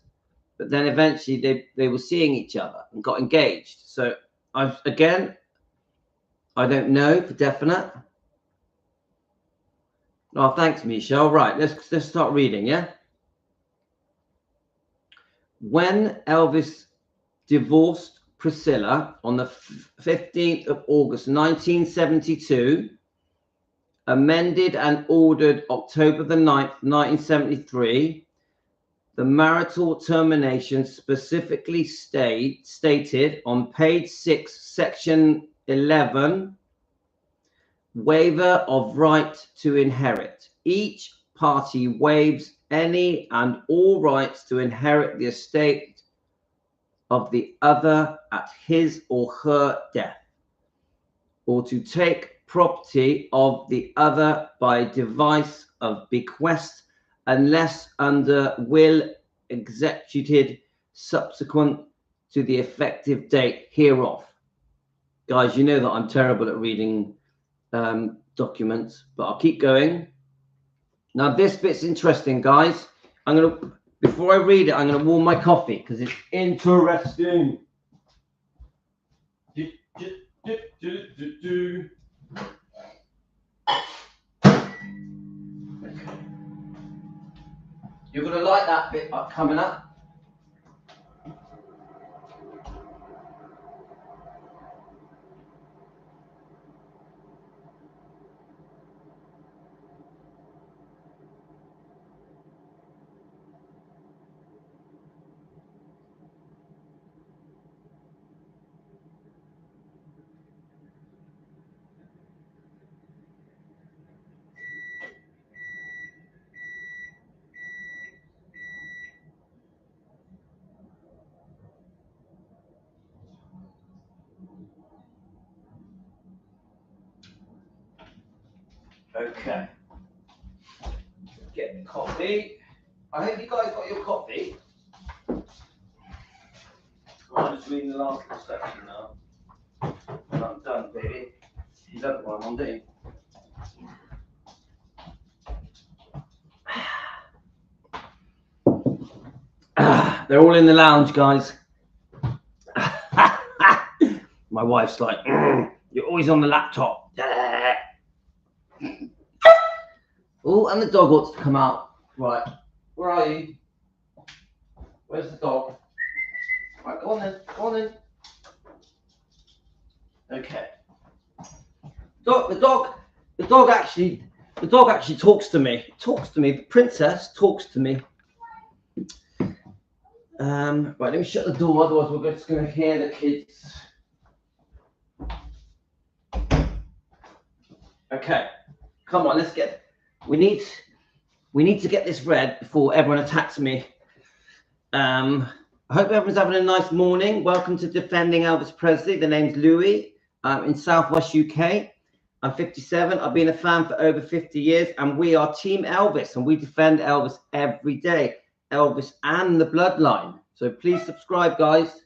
but then eventually they were seeing each other and got engaged. So I don't know for definite. Oh, thanks, Michelle. Right, let's start reading. Yeah. When Elvis divorced Priscilla on the 15th of August 1972, amended and ordered October the 9th, 1973. The marital termination specifically stated on page 6, section 11, waiver of right to inherit. Each party waives any and all rights to inherit the estate of the other at his or her death, or to take property of the other by device of bequest, unless under will executed subsequent to the effective date hereof. Guys, you know that I'm terrible at reading documents, but I'll keep going. Now this bit's interesting, guys. Before I read it, I'm gonna warm my coffee because it's interesting. You're gonna like that bit coming up. Okay. Get the coffee. I hope you guys got your coffee. I'm just reading the last section now. And I'm done, baby. You don't want one, do you? They're all in the lounge, guys. My wife's like, you're always on the laptop. Oh, and the dog wants to come out. Right, where are you? Where's the dog? Right, go on then, go on then. Okay. The dog actually talks to me. The princess talks to me. Right, let me shut the door, otherwise we're just going to hear the kids. Okay, come on, let's get. We need to get this read before everyone attacks me. I hope everyone's having a nice morning. Welcome to Defending Elvis Presley. The name's Louis. I'm in Southwest UK. I'm 57. I've been a fan for over 50 years, and we are Team Elvis, and we defend Elvis every day. Elvis and the bloodline. So please subscribe, guys.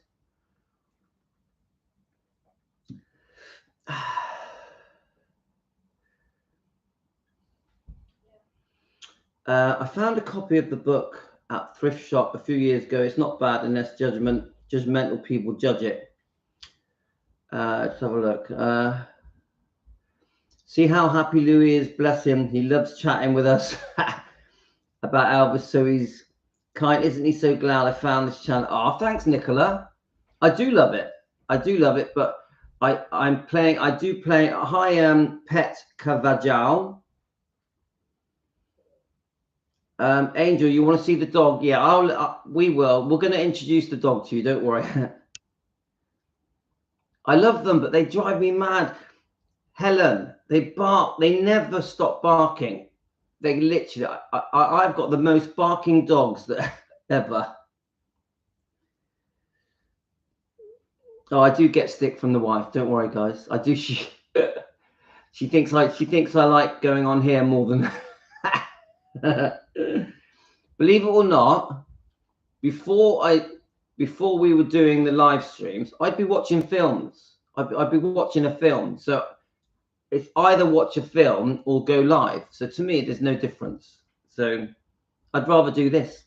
I found a copy of the book at thrift shop a few years ago. It's not bad unless judgmental people judge it. Let's have a look. See how happy Louis is. Bless him. He loves chatting with us about Elvis. So he's kind, isn't he? So glad I found this channel. Oh, thanks, Nicola. I do love it. But I do play. Hi, Pet Cavajal. Angel, you want to see the dog? Yeah, we will. We're going to introduce the dog to you. Don't worry. I love them, but they drive me mad. Helen, they bark. They never stop barking. They literally. I've got the most barking dogs that ever. Oh, I do get stick from the wife. Don't worry, guys. I do. She thinks I like going on here more than. Believe it or not, before we were doing the live streams, I'd be watching films. I'd be watching a film. So it's either watch a film or go live. So to me, there's no difference. So I'd rather do this.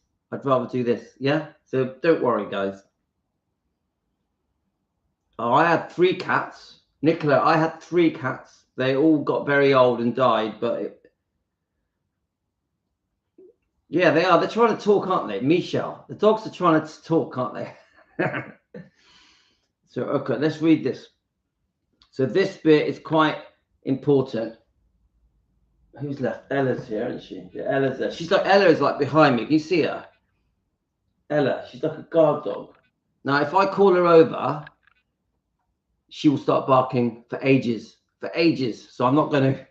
Yeah. So don't worry, guys. Oh, I had 3 cats. Nicola, I had 3 cats. They all got very old and died, but yeah, they are. They're trying to talk, aren't they? Michelle, the dogs are trying to talk, aren't they? It's So, okay, let's read this. So this bit is quite important. Who's left? Ella's here, isn't she? Yeah, Ella's there. She's like, Ella is like behind me. Can you see her? Ella, she's like a guard dog. Now, if I call her over, she will start barking for ages. For ages. So I'm not going to.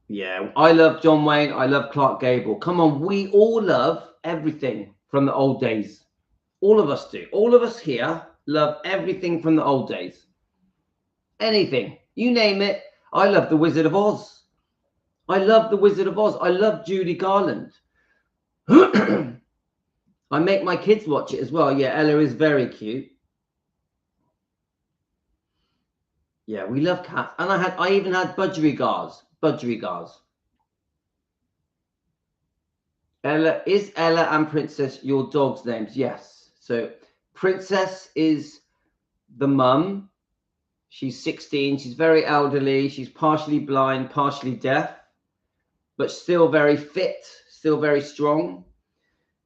Yeah, I love John Wayne. I love Clark Gable. Come on, we all love everything from the old days. All of us do. All of us here love everything from the old days. Anything. You name it. I love The Wizard of Oz. I love The Wizard of Oz. I love Judy Garland. I make my kids watch it as well. Yeah, Ella is very cute. Yeah, we love cats. And I even had budgerigars. Budgerigars. Ella, is Ella and Princess your dog's names? Yes. So Princess is the mum. She's 16. She's very elderly. She's partially blind, partially deaf, but still very fit, still very strong.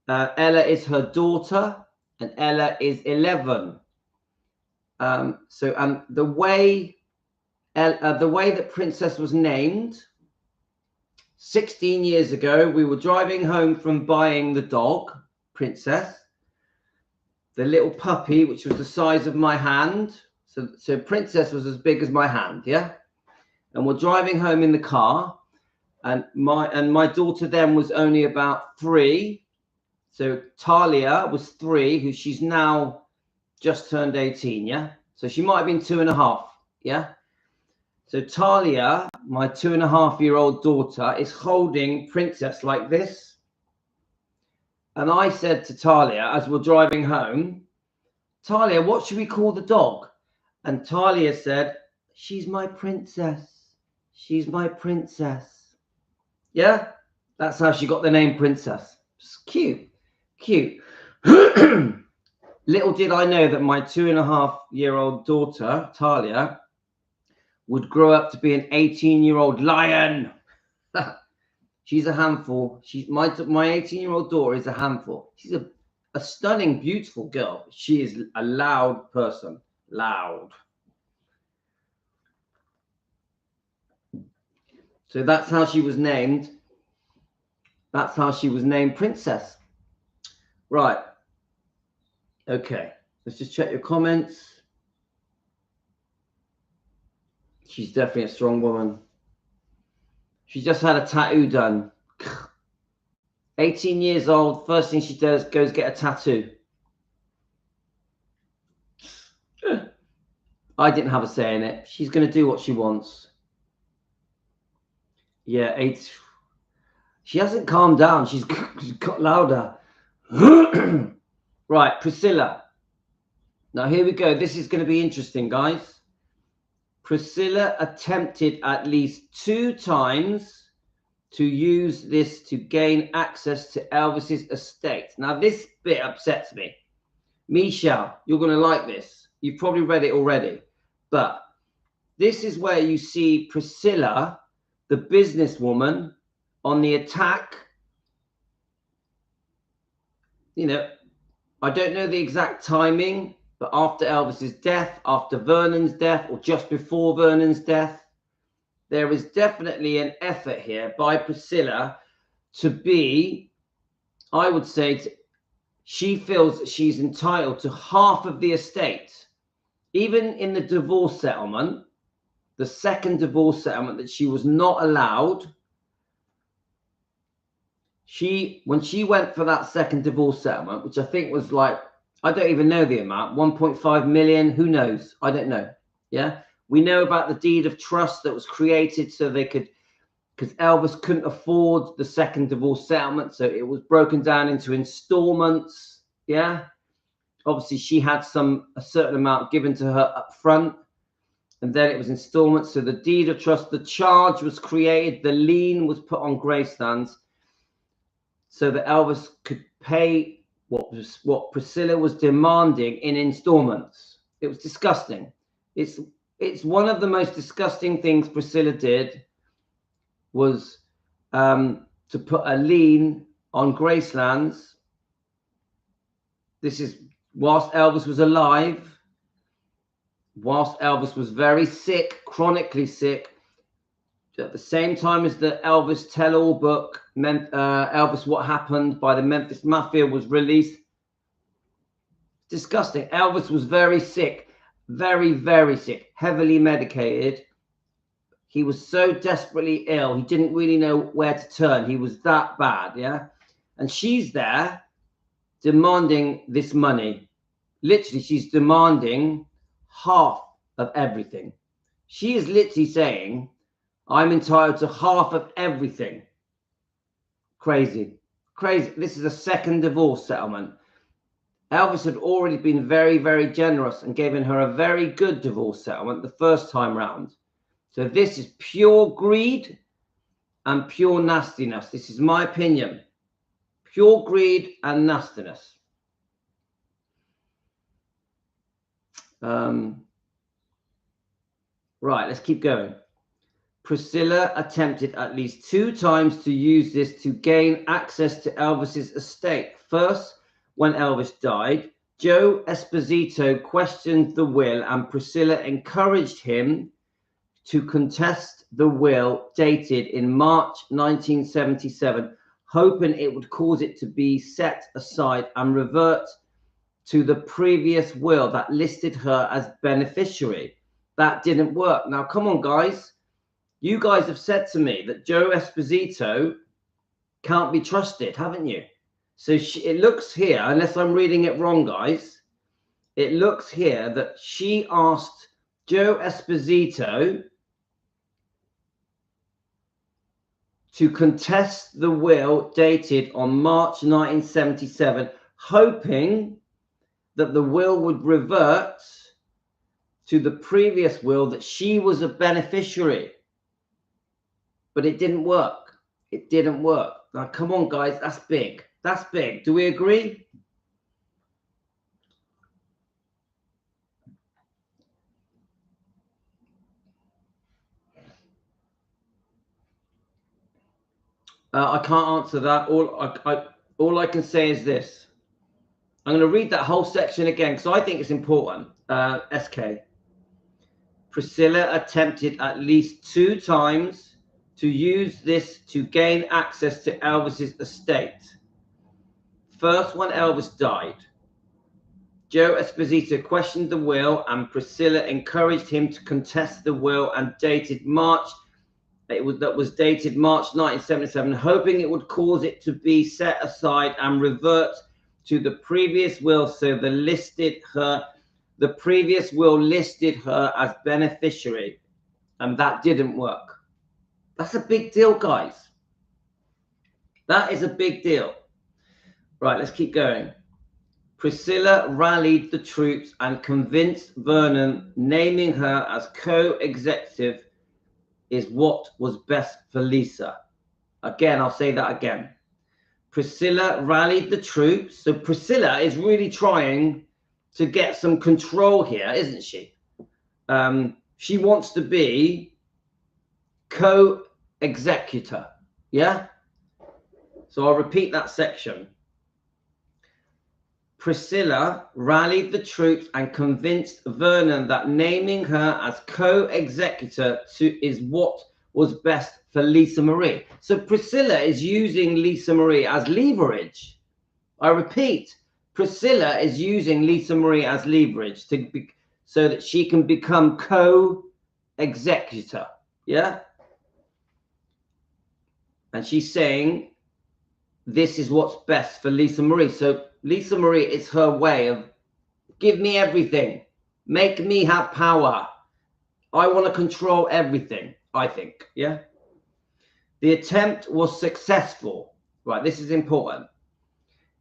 Ella is her daughter, and Ella is 11. So the way that Princess was named, 16 years ago, we were driving home from buying the dog, Princess, the little puppy, which was the size of my hand. So Princess was as big as my hand, yeah? And we're driving home in the car, and my daughter then was only about 3. So Talia was 3, who she's now just turned 18, yeah? So she might have been 2.5, yeah? So Talia, my 2.5-year-old daughter, is holding Princess like this. And I said to Talia, as we're driving home, Talia, what should we call the dog? And Talia said, she's my princess. She's my princess. Yeah? That's how she got the name Princess. It's cute. Cute. Little did I know that my 2.5-year-old daughter, Talia, would grow up to be an 18-year-old lion. She's a handful. My 18-year-old daughter is a handful. She's a stunning, beautiful girl. She is a loud person. Loud. So that's how she was named. That's how she was named Princess. Right. Okay. Let's just check your comments. She's definitely a strong woman. She just had a tattoo done. 18 years old. First thing she does, goes get a tattoo. I didn't have a say in it. She's going to do what she wants. Yeah, 8. She hasn't calmed down. She's got louder. Right, Priscilla. Now, here we go. This is going to be interesting, guys. Priscilla attempted at least 2 times to use this to gain access to Elvis's estate. Now, this bit upsets me. Michelle, you're going to like this. You've probably read it already. But this is where you see Priscilla, the businesswoman, on the attack. You know, I don't know the exact timing, but after Elvis's death, after Vernon's death, or just before Vernon's death, there is definitely an effort here by Priscilla to be, I would say, she feels that she's entitled to half of the estate. Even in the divorce settlement, the second divorce settlement that she was not allowed, when she went for that second divorce settlement, which I think was like, I don't even know the amount, 1.5 million, who knows? I don't know. Yeah. We know about the deed of trust that was created so they could, because Elvis couldn't afford the second divorce settlement. So it was broken down into installments. Yeah. Obviously, she had a certain amount given to her up front, and then it was installments. So the deed of trust, the charge was created, the lien was put on Graceland so that Elvis could pay what Priscilla was demanding in installments. It was disgusting. It's one of the most disgusting things Priscilla did was to put a lien on Graceland's This is whilst Elvis was alive, whilst Elvis was very sick, chronically sick, at the same time as the Elvis tell-all book, Elvis What Happened by the Memphis Mafia was released. Disgusting. Elvis was very sick, very, very sick, heavily medicated. He was so desperately ill, he didn't really know where to turn. He was that bad, yeah? And she's there demanding this money. Literally, she's demanding half of everything. She is literally saying, I'm entitled to half of everything. Crazy. Crazy. This is a second divorce settlement. Elvis had already been very, very generous and given her a very good divorce settlement the first time round. So this is pure greed and pure nastiness. This is my opinion. Pure greed and nastiness. Right, let's keep going. Priscilla attempted at least 2 times to use this to gain access to Elvis's estate. First, when Elvis died, Joe Esposito questioned the will and Priscilla encouraged him to contest the will dated in March 1977, hoping it would cause it to be set aside and revert to the previous will that listed her as beneficiary. That didn't work. Now, come on, guys. You guys have said to me that Joe Esposito can't be trusted, haven't you? So it looks here, unless I'm reading it wrong, guys, it looks here that she asked Joe Esposito to contest the will dated on March 1977, hoping that the will would revert to the previous will that she was a beneficiary. But it didn't work. It didn't work. Now, come on, guys. That's big. That's big. Do we agree? I can't answer that. All I can say is this. I'm going to read that whole section again because I think it's important. SK. Priscilla attempted at least 2 times to use this to gain access to Elvis's estate. First, when Elvis died, Joe Esposito questioned the will and Priscilla encouraged him to contest the will and dated March 1977, hoping it would cause it to be set aside and revert to the previous will. So the previous will listed her as beneficiary, and that didn't work. That's a big deal, guys. That is a big deal. Right, let's keep going. Priscilla rallied the troops and convinced Vernon naming her as co-executive is what was best for Lisa. Again, I'll say that again. Priscilla rallied the troops. So Priscilla is really trying to get some control here, isn't she? She wants to be co-executor. Yeah? So I'll repeat that section. Priscilla rallied the troops and convinced Vernon that naming her as co-executor is what was best for Lisa Marie. So Priscilla is using Lisa Marie as leverage. I repeat, Priscilla is using Lisa Marie as leverage so that she can become co-executor. Yeah? And she's saying this is what's best for Lisa Marie. So Lisa Marie is her way of give me everything. Make me have power. I want to control everything, I think. Yeah. The attempt was successful. Right. This is important.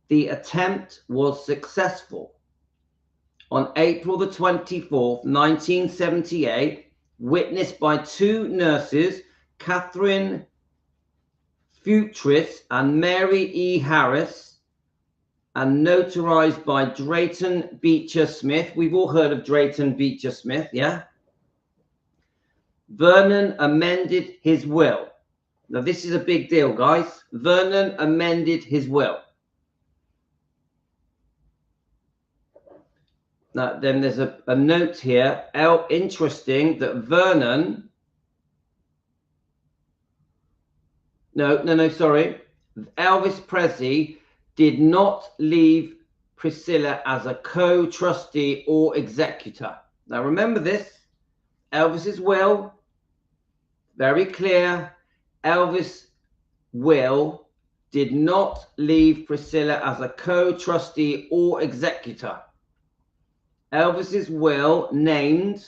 The attempt was successful. On April the 24th, 1978, witnessed by 2 nurses, Catherine Futris and Mary E. Harris, and notarized by Drayton Beecher Smith. We've all heard of Drayton Beecher Smith, yeah? Vernon amended his will. Now, this is a big deal, guys. Vernon amended his will. Now, then there's a note here. Interesting that Vernon. No, sorry. Elvis Presley did not leave Priscilla as a co-trustee or executor. Now, remember this. Elvis's will, very clear. Elvis' will did not leave Priscilla as a co-trustee or executor. Elvis's will named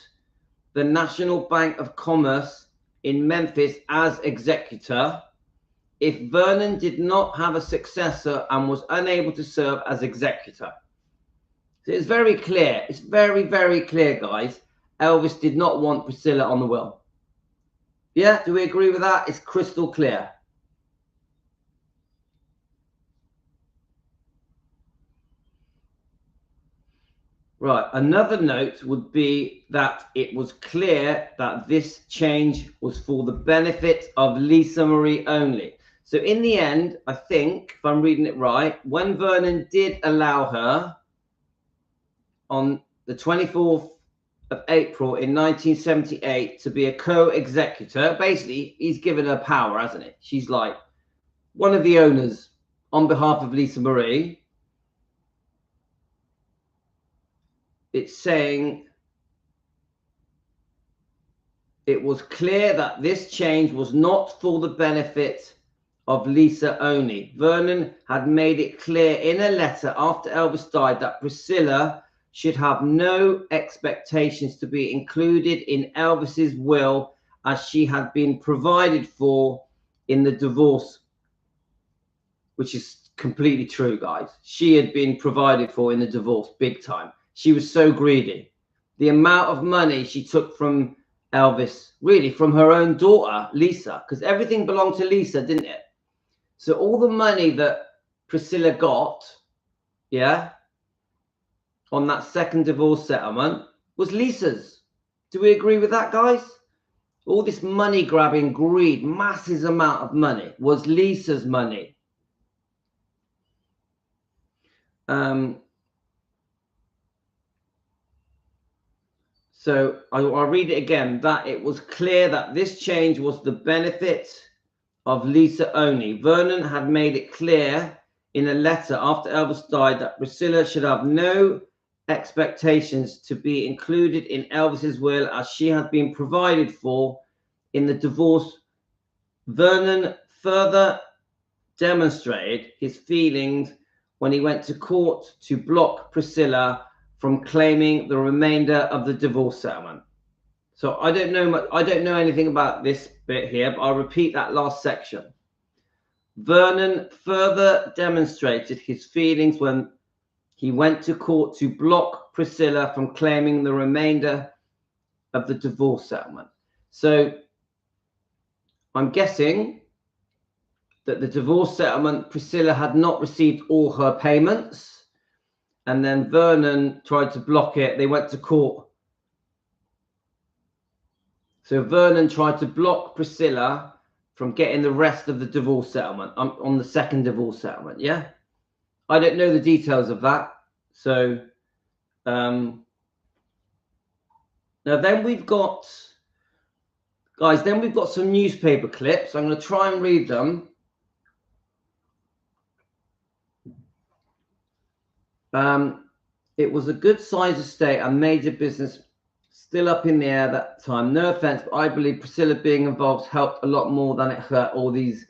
the National Bank of Commerce in Memphis as executor if Vernon did not have a successor and was unable to serve as executor. So it's very clear. It's very, very clear, guys. Elvis did not want Priscilla on the will. Yeah, do we agree with that? It's crystal clear. Right, another note would be that it was clear that this change was for the benefit of Lisa Marie only. So in the end, I think, if I'm reading it right, when Vernon did allow her on the 24th of April in 1978 to be a co-executor, basically he's given her power, hasn't he? She's like one of the owners on behalf of Lisa Marie. It's saying it was clear that this change was not for the benefit of Lisa only. Vernon had made it clear in a letter after Elvis died that Priscilla should have no expectations to be included in Elvis's will as she had been provided for in the divorce, which is completely true, guys. She had been provided for in the divorce big time. She was so greedy. The amount of money she took from Elvis, really from her own daughter, Lisa, because everything belonged to Lisa, didn't it? So all the money that Priscilla got, yeah, on that second divorce settlement was Lisa's. Do we agree with that, guys? All this money grabbing, greed, massive amount of money was Lisa's money. So I'll read it again, that it was clear that this change was the benefit of Lisa only. Vernon had made it clear in a letter after Elvis died that Priscilla should have no expectations to be included in Elvis's will as she had been provided for in the divorce. Vernon further demonstrated his feelings when he went to court to block Priscilla from claiming the remainder of the divorce settlement. So I don't know much, I don't know anything about this bit here, but I'll repeat that last section. Vernon further demonstrated his feelings when he went to court to block Priscilla from claiming the remainder of the divorce settlement. So I'm guessing that the divorce settlement, Priscilla had not received all her payments, and then Vernon tried to block it. They went to court. So Vernon tried to block Priscilla from getting the rest of the divorce settlement on the second divorce settlement. Yeah, I don't know the details of that. So now then we've got, guys, then we've got some newspaper clips. I'm going to try and read them. It was a good size estate and major business, still up in the air that time. No offense, but I believe Priscilla being involved helped a lot more than it hurt all these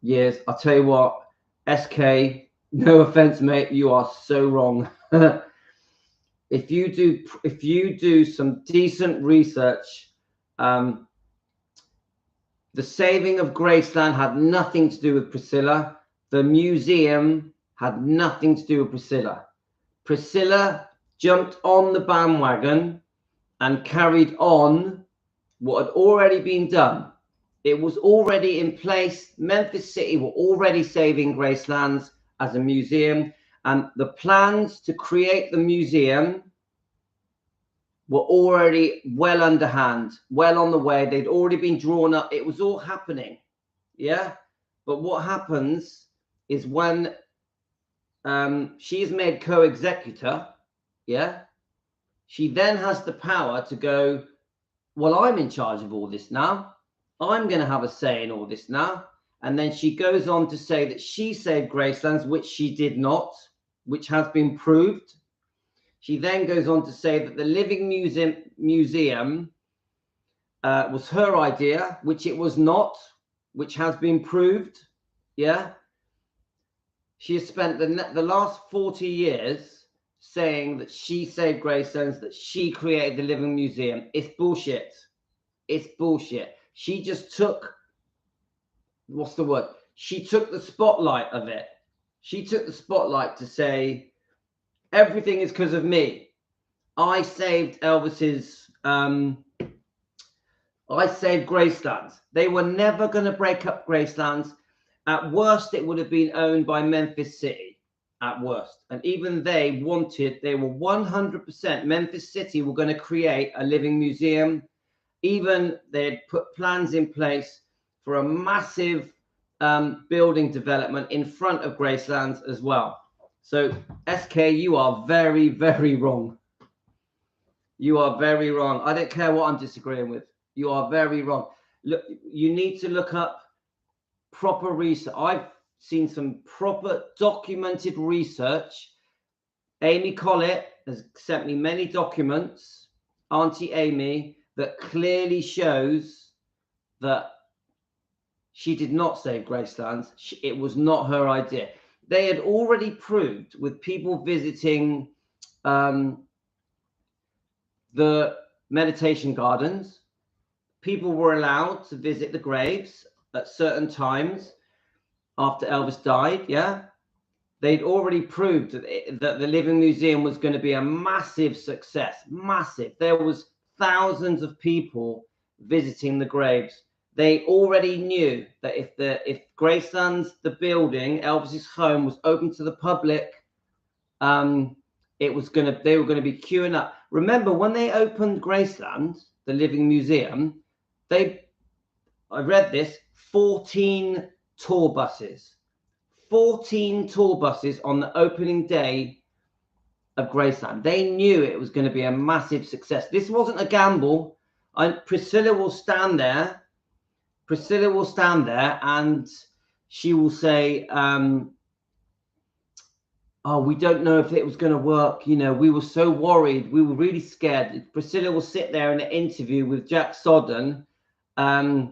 years. I'll tell you what, SK, no offense, mate, you are so wrong. If you do some decent research, the saving of Graceland had nothing to do with Priscilla. The museum had nothing to do with Priscilla. Priscilla jumped on the bandwagon and carried on what had already been done. It was already in place. Memphis City were already saving Gracelands as a museum, and the plans to create the museum were already well underhand, well on the way. They'd already been drawn up. It was all happening. Yeah. But what happens is when she's made co-executor, yeah, she then has the power to go, well, I'm in charge of all this now. I'm going to have a say in all this now. And then she goes on to say that she saved Graceland, which she did not, which has been proved. She then goes on to say that the Living Museum was her idea, which it was not, which has been proved. Yeah. She has spent the last 40 years saying that she saved Graceland, that she created the Living Museum. It's bullshit. It's bullshit. She just took, what's the word? She took the spotlight of it. She took the spotlight to say, everything is because of me. I saved Elvis's, I saved Graceland. They were never going to break up Graceland. At worst, it would have been owned by Memphis City, at worst. And even they were 100%, Memphis City were going to create a living museum. Even they'd put plans in place for a massive building development in front of Graceland as well. So, SK, you are very, very wrong. You are very wrong. I don't care what I'm disagreeing with. You are very wrong. Look, you need to look up proper research. I've seen some proper documented research. Amy Collett has sent me many documents, Auntie Amy, that clearly shows that she did not save Graceland. It was not her idea. They had already proved with people visiting the meditation gardens. People were allowed to visit the graves at certain times after Elvis died. Yeah, they'd already proved that the Living Museum was going to be a massive success. Massive. There was thousands of people visiting the graves. They already knew that if Graceland's, the building, Elvis's home, was open to the public, they were going to be queuing up. Remember when they opened Graceland, the Living Museum, I read this, 14 tour buses. 14 tour buses on the opening day of Graceland. They knew it was going to be a massive success. This wasn't a gamble. Priscilla will stand there. Priscilla will stand there and she will say, oh, we don't know if it was going to work. You know, we were so worried. We were really scared. Priscilla will sit there in an interview with Jack Sodden, and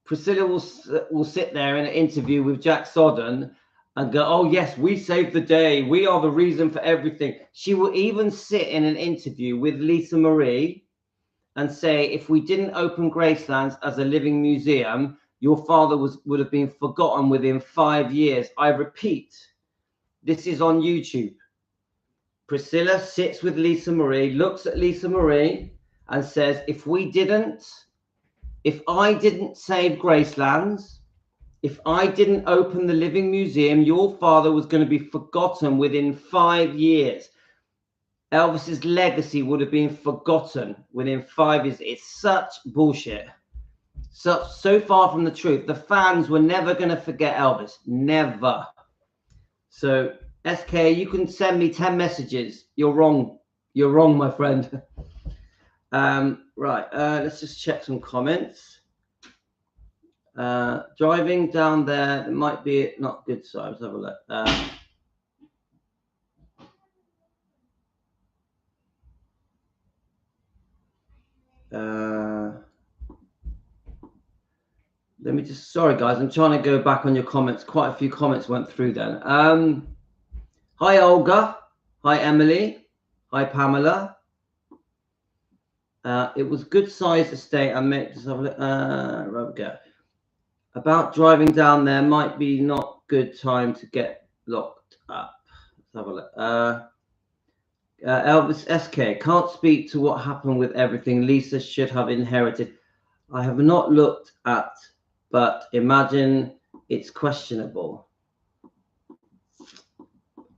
Priscilla will sit there in an interview with Jack Sodden and go, oh, yes, we saved the day. We are the reason for everything. She will even sit in an interview with Lisa Marie and say, if we didn't open Graceland as a living museum, your father would have been forgotten within 5 years. I repeat, this is on YouTube. Priscilla sits with Lisa Marie, looks at Lisa Marie and says, if I didn't save Graceland, if I didn't open the Living Museum, your father was going to be forgotten within 5 years. Elvis's legacy would have been forgotten within 5 years. It's such bullshit. So far from the truth. The fans were never going to forget Elvis. Never. So, SK, you can send me 10 messages. You're wrong. You're wrong, my friend. Right. Let's just check some comments. Driving down there, it might be not good. So let's have a look. Let me just, sorry guys, I'm trying to go back on your comments. Quite a few comments went through then. Hi Olga, hi Emily, hi Pamela. It was good size estate. I meant just have a look. Right we go. About driving down there might be not good time to get locked up. Let's have a look. Elvis SK, can't speak to what happened with everything Lisa should have inherited. I have not looked at, but imagine it's questionable.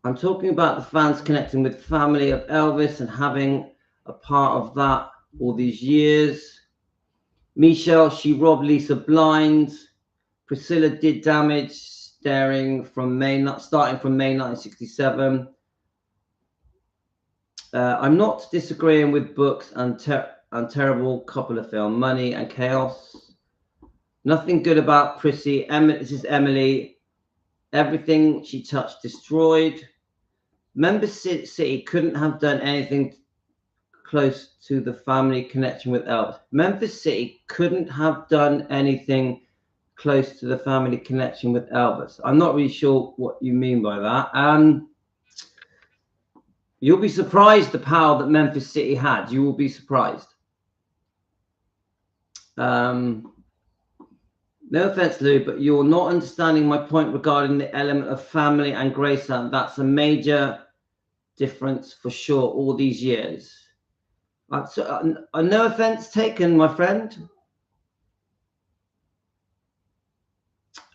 I'm talking about the fans connecting with family of Elvis and having a part of that all these years. Michelle, she robbed Lisa blind. Priscilla did damage starting from May 1967. I'm not disagreeing with books and terrible Coppola film, Money and Chaos. Nothing good about Prissy. This is Emily. Everything she touched destroyed. Memphis City couldn't have done anything close to the family connection with Elvis. Memphis City couldn't have done anything close to the family connection with Elvis. I'm not really sure what you mean by that. You'll be surprised the power that Memphis City had. You will be surprised. No offense, Lou, but you're not understanding my point regarding the element of family and Graceland. That's a major difference for sure all these years. No offense taken, my friend.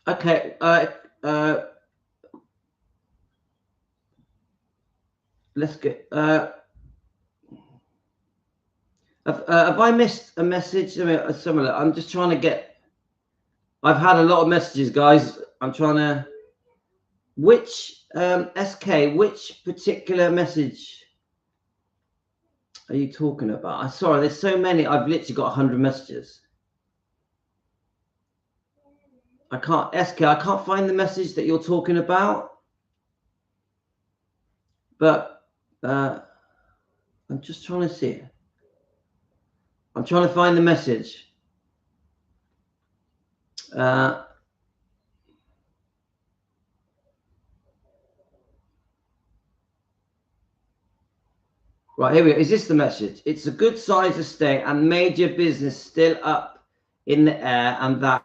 Okay. Let's get. Have I missed a message? I mean, similar. I'm just trying to get. I've had a lot of messages, guys. I'm trying to. Which SK? Which particular message are you talking about? I'm sorry. There's so many. I've literally got 100 messages. I can't. SK. I can't find the message that you're talking about. But I'm just trying to see. I'm trying to find the message. Right, here we go. Is this the message? It's a good size estate and major business still up in the air and that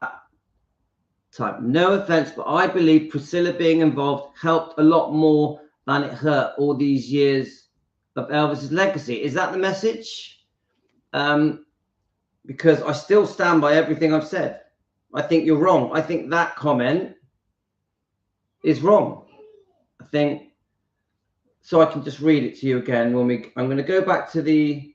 type. No offense, but I believe Priscilla being involved helped a lot more than it hurt all these years of Elvis's legacy. Is that the message? Because I still stand by everything I've said. I think you're wrong. I think that comment is wrong. I think, so I can just read it to you again. I'm going to go back to the,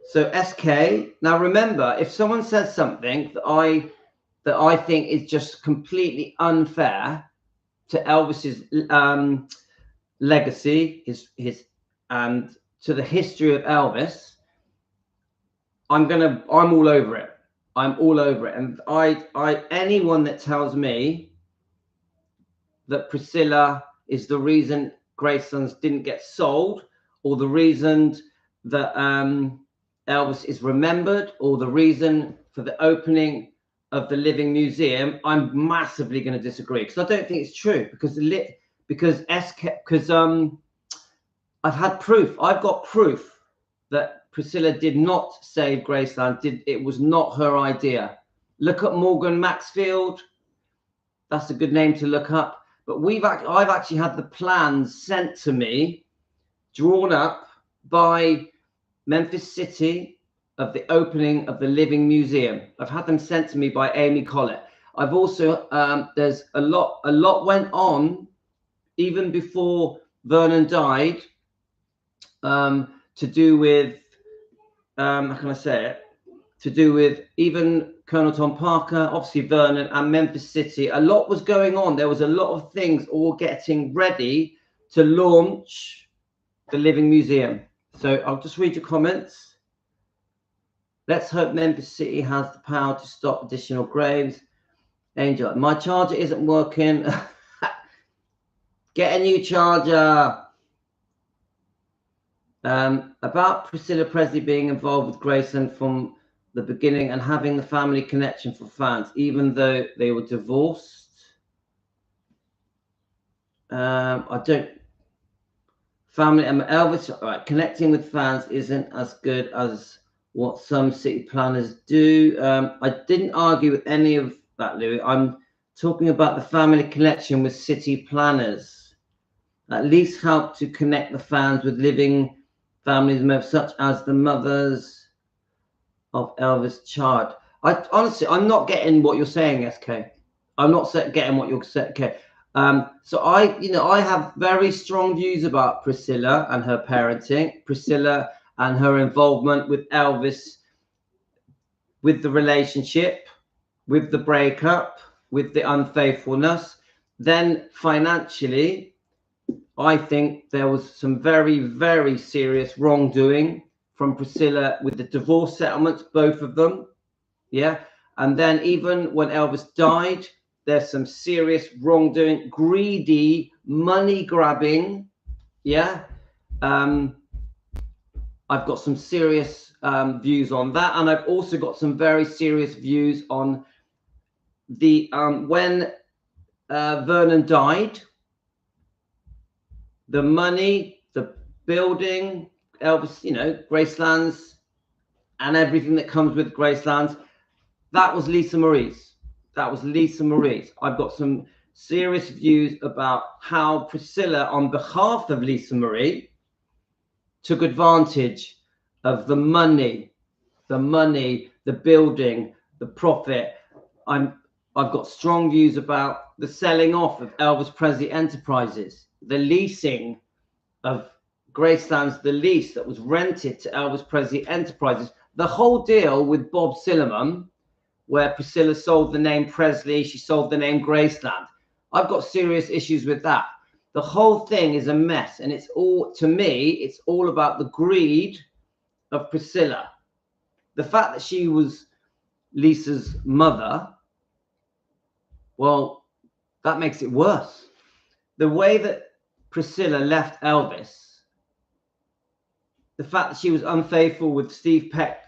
so SK. Now remember, if someone says something that I think is just completely unfair to Elvis's legacy, his and to the history of Elvis, I'm all over it. I'm all over it. And anyone that tells me that Priscilla is the reason Graceland didn't get sold, or the reason that Elvis is remembered, or the reason for the opening of the Living Museum, I'm massively going to disagree, because I don't think it's true. Because I've had proof. I've got proof that Priscilla did not save Graceland. It was not her idea. Look at Morgan Maxfield. That's a good name to look up. But I've actually had the plans sent to me, drawn up by Memphis City of the opening of the Living Museum. I've had them sent to me by Amy Collett. I've also there's a lot went on even before Vernon died. To do with, how can I say it? To do with even Colonel Tom Parker, obviously Vernon, and Memphis City. A lot was going on. There was a lot of things all getting ready to launch the Living Museum. So I'll just read your comments. Let's hope Memphis City has the power to stop additional graves. Angel, my charger isn't working. Get a new charger. About Priscilla Presley being involved with Graceland from the beginning and having the family connection for fans, even though they were divorced. Elvis, right, connecting with fans isn't as good as what some city planners do. I didn't argue with any of that, Louis. I'm talking about the family connection with city planners. At least help to connect the fans with living families, such as the mothers of Elvis' child. Honestly, I'm not getting what you're saying, SK. I'm not getting what you're saying, okay. So I have very strong views about Priscilla and her parenting, Priscilla and her involvement with Elvis, with the relationship, with the breakup, with the unfaithfulness. Then financially, I think there was some very, very serious wrongdoing from Priscilla with the divorce settlements, both of them. Yeah. And then even when Elvis died, there's some serious wrongdoing, greedy, money grabbing. Yeah. I've got some serious views on that. And I've also got some very serious views on the when Vernon died, the money, the building, Elvis, you know, Gracelands and everything that comes with Gracelands, that was Lisa Marie's. That was Lisa Marie's. I've got some serious views about how Priscilla, on behalf of Lisa Marie, took advantage of the money, the building, the profit. I've got strong views about the selling off of Elvis Presley Enterprises, the leasing of Graceland's, the lease that was rented to Elvis Presley Enterprises, the whole deal with Bob Silliman, where Priscilla sold the name Presley, she sold the name Graceland. I've got serious issues with that. The whole thing is a mess, and it's all, to me, it's all about the greed of Priscilla. The fact that she was Lisa's mother, well, that makes it worse. The way that Priscilla left Elvis, the fact that she was unfaithful with Steve Peck,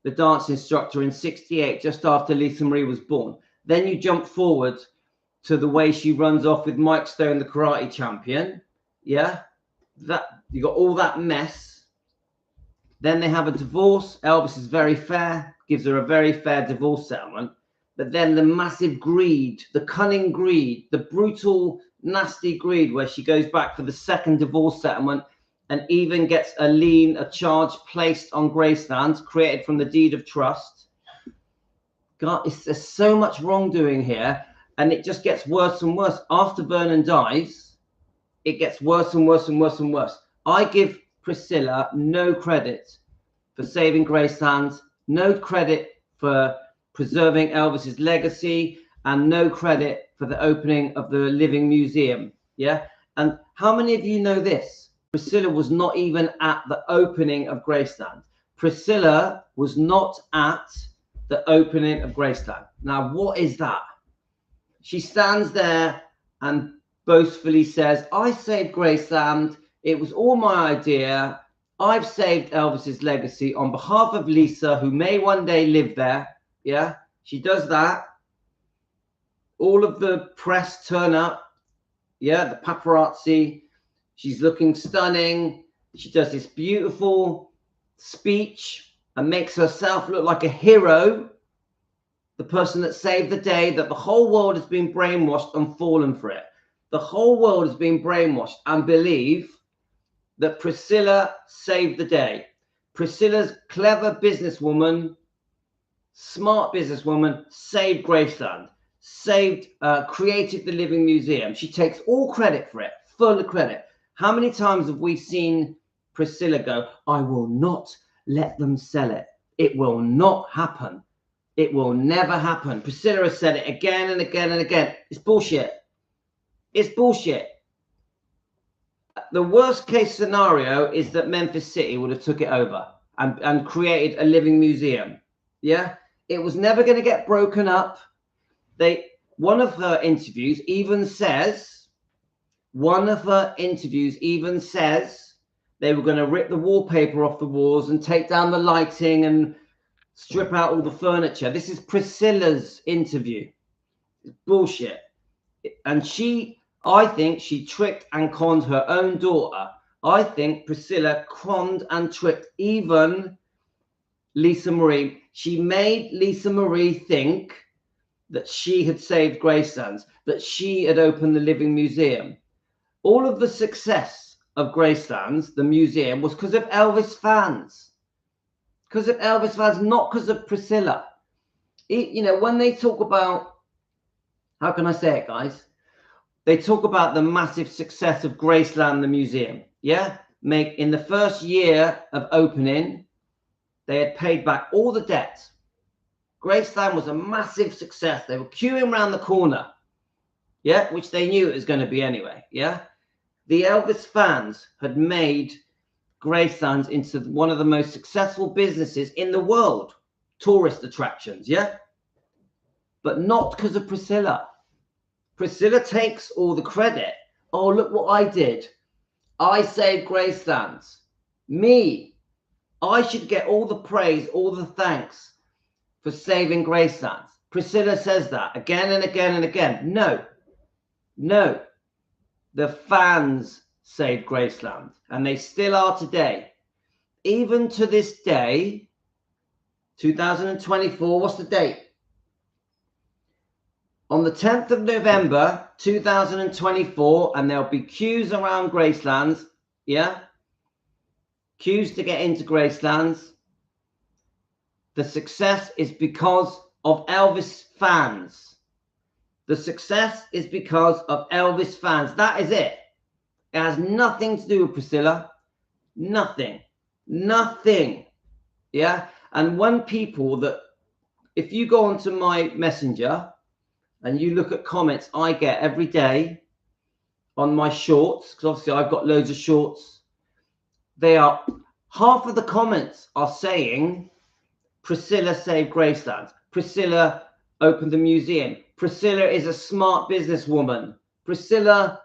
the dance instructor, in '68, just after Lisa Marie was born. Then you jump forward to the way she runs off with Mike Stone, the karate champion. Yeah, that you got all that mess. Then they have a divorce. Elvis is very fair, gives her a very fair divorce settlement. But then the massive greed, the cunning greed, the brutal, nasty greed, where she goes back for the second divorce settlement and even gets a lien, a charge placed on Graceland, created from the deed of trust. God, there's so much wrongdoing here, and it just gets worse and worse. After Vernon dies, it gets worse and worse and worse and worse. I give Priscilla no credit for saving Graceland, no credit for preserving Elvis's legacy, and no credit for the opening of the Living Museum. Yeah. And how many of you know this? Priscilla was not even at the opening of Graceland. Priscilla was not at the opening of Graceland. Now, what is that? She stands there and boastfully says, I saved Graceland. It was all my idea. I've saved Elvis's legacy on behalf of Lisa, who may one day live there. Yeah, she does that. All of the press turn up. Yeah, the paparazzi. She's looking stunning. She does this beautiful speech and makes herself look like a hero, the person that saved the day, that the whole world has been brainwashed and fallen for it. The whole world has been brainwashed and believe that Priscilla saved the day. Priscilla's clever businesswoman, smart businesswoman, saved Graceland, created the Living Museum. She takes all credit for it, full of credit. How many times have we seen Priscilla go, I will not let them sell it. It will not happen. It will never happen. Priscilla has said it again and again and again. It's bullshit. It's bullshit. The worst case scenario is that Memphis City would have took it over and created a Living Museum. Yeah. It was never going to get broken up. One of her interviews even says they were going to rip the wallpaper off the walls and take down the lighting and strip out all the furniture. This is Priscilla's interview. It's bullshit. And I think she tricked and conned her own daughter. I think Priscilla conned and tricked even Lisa Marie. She made Lisa Marie think that she had saved Graceland, that she had opened the Living Museum. All of the success of Graceland, the museum, was because of Elvis fans. Because of Elvis fans, not because of Priscilla. When they talk about, how can I say it, guys? They talk about the massive success of Graceland, the museum. Yeah? In the first year of opening, they had paid back all the debt. Graceland was a massive success. They were queuing around the corner. yeah, which they knew it was going to be anyway, yeah. The Elvis fans had made Graceland into one of the most successful businesses in the world, tourist attractions, yeah. But not because of Priscilla. Priscilla takes all the credit. Oh, look what I did. I saved Graceland. Me. I should get all the praise, all the thanks for saving Graceland. Priscilla says that again and again and again. No. No. The fans saved Graceland, and they still are today. Even to this day, 2024, what's the date? On the 10th of November, 2024, and there'll be queues around Graceland, yeah? Queues to get into Graceland. The success is because of Elvis fans. The success is because of Elvis fans. That is it. It has nothing to do with Priscilla. Nothing. Nothing. Yeah? And when people that, if you go onto my messenger and you look at comments I get every day on my shorts, because obviously I've got loads of shorts, they are, half of the comments are saying Priscilla saved Graceland. Priscilla opened the museum. Priscilla is a smart businesswoman. Priscilla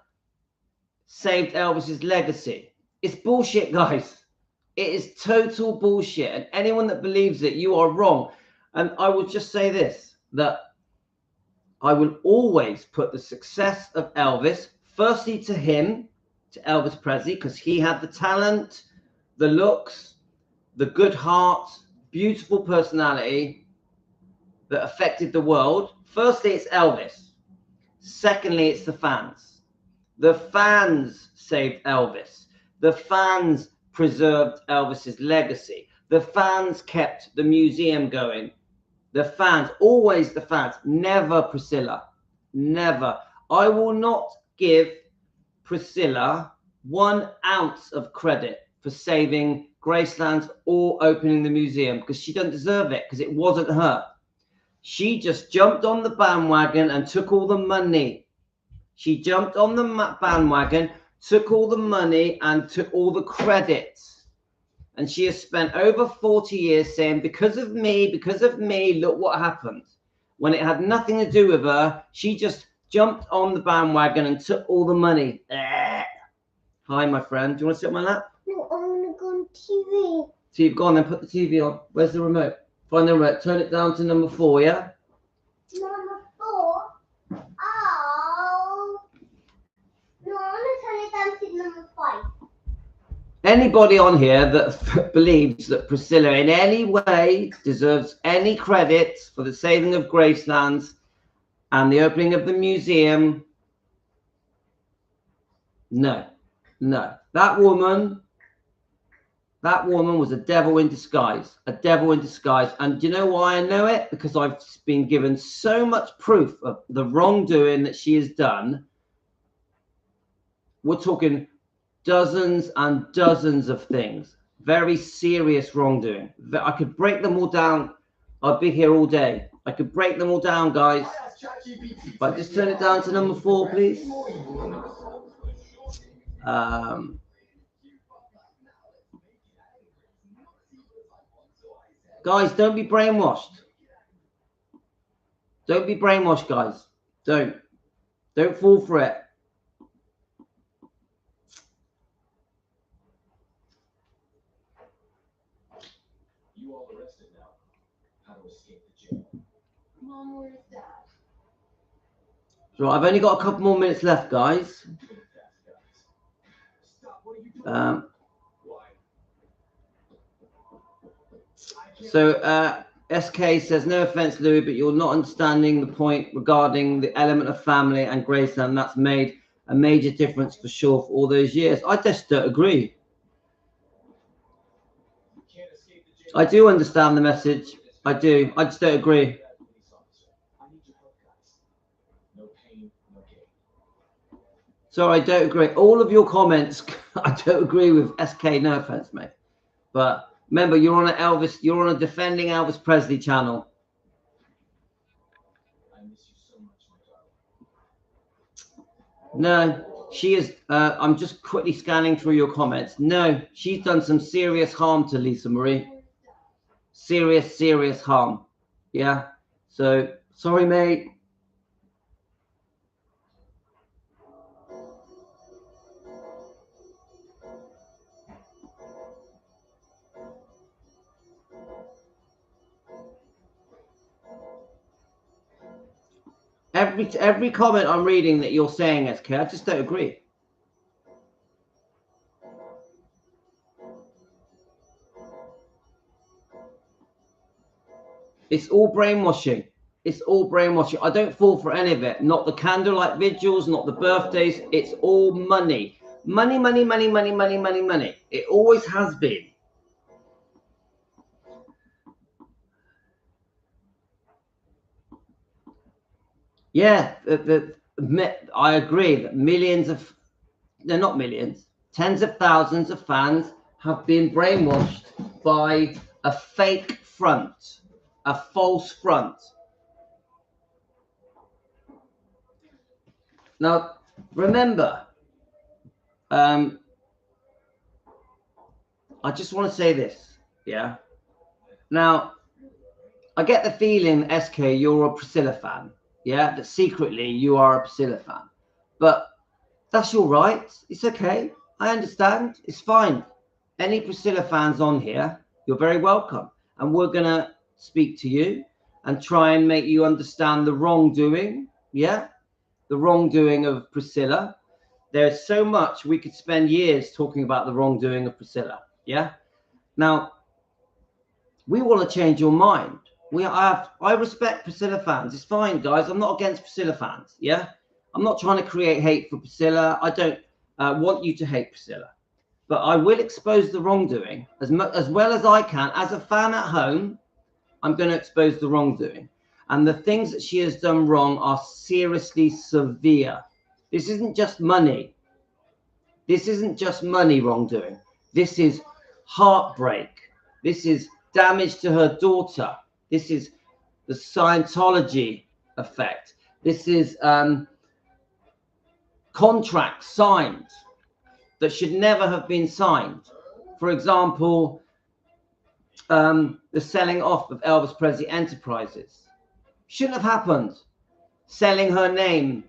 saved Elvis's legacy. It's bullshit, guys. It is total bullshit. And anyone that believes it, you are wrong. And I will just say this, that I will always put the success of Elvis, firstly to him, to Elvis Presley, because he had the talent, the looks, the good heart, beautiful personality that affected the world. Firstly, it's Elvis. Secondly, it's the fans. The fans saved Elvis. The fans preserved Elvis's legacy. The fans kept the museum going. The fans, always the fans, never Priscilla, never. I will not give Priscilla 1 ounce of credit for saving Graceland or opening the museum, because she doesn't deserve it, because it wasn't her. She just jumped on the bandwagon and took all the money. She jumped on the bandwagon, took all the money and took all the credits. And she has spent over 40 years saying, because of me, look what happened. When it had nothing to do with her, she just jumped on the bandwagon and took all the money. Hi, my friend. Do you want to sit on my lap? No, I want to go on TV. TV, go on then, put the TV on. Where's the remote? Find the remote. Turn it down to number 4, yeah? Number 4? Oh. No, I want to turn it down to number 5. Anybody on here that believes that Priscilla in any way deserves any credit for the saving of Graceland and the opening of the museum, no. That woman was a devil in disguise, And do you know why I know it? Because I've been given so much proof of the wrongdoing that she has done. We're talking dozens and dozens of things, very serious wrongdoing. I could break them all down. I'd be here all day. I could break them all down, guys. But just turn it down to number 4, please. Guys, don't be brainwashed. Don't be brainwashed, guys. Don't fall for it. You all arrested now. How to escape the jail. Mom, where's Dad? So I've only got a couple more minutes left, guys. SK says, no offense, Louis, but you're not understanding the point regarding the element of family and Graceland. That's made a major difference for sure for all those years. I just don't agree. I do understand the message. I do. I just don't agree. Sorry, I don't agree. All of your comments, I don't agree with SK. No offense, mate. But remember, you're on a Defending Elvis Presley channel. No, she is. I'm just quickly scanning through your comments. No, she's done some serious harm to Lisa Marie. Serious harm. Yeah. So sorry, mate. Every comment I'm reading that you're saying, SK, I just don't agree. It's all brainwashing. It's all brainwashing. I don't fall for any of it. Not the candlelight vigils, not the birthdays. It's all money. Money, money, money, money, money, money, money. It always has been. Yeah, I agree that they're not millions, tens of thousands of fans have been brainwashed by a fake front, a false front. Now, remember, I just want to say this, yeah? Now, I get the feeling, SK, you're a Priscilla fan, yeah? That secretly you are a Priscilla fan. But that's your right. It's okay. I understand. It's fine. Any Priscilla fans on here, you're very welcome. And we're going to speak to you and try and make you understand the wrongdoing, yeah? The wrongdoing of Priscilla. There's so much we could spend years talking about the wrongdoing of Priscilla, yeah? Now, we want to change your mind. I respect Priscilla fans. It's fine, guys. I'm not against Priscilla fans, yeah? I'm not trying to create hate for Priscilla. I don't want you to hate Priscilla. But I will expose the wrongdoing as well as I can. As a fan at home, I'm going to expose the wrongdoing. And the things that she has done wrong are seriously severe. This isn't just money. This isn't just money wrongdoing. This is heartbreak. This is damage to her daughter. This is the Scientology effect. This is contracts signed that should never have been signed. For example, the selling off of Elvis Presley Enterprises shouldn't have happened. Selling her name,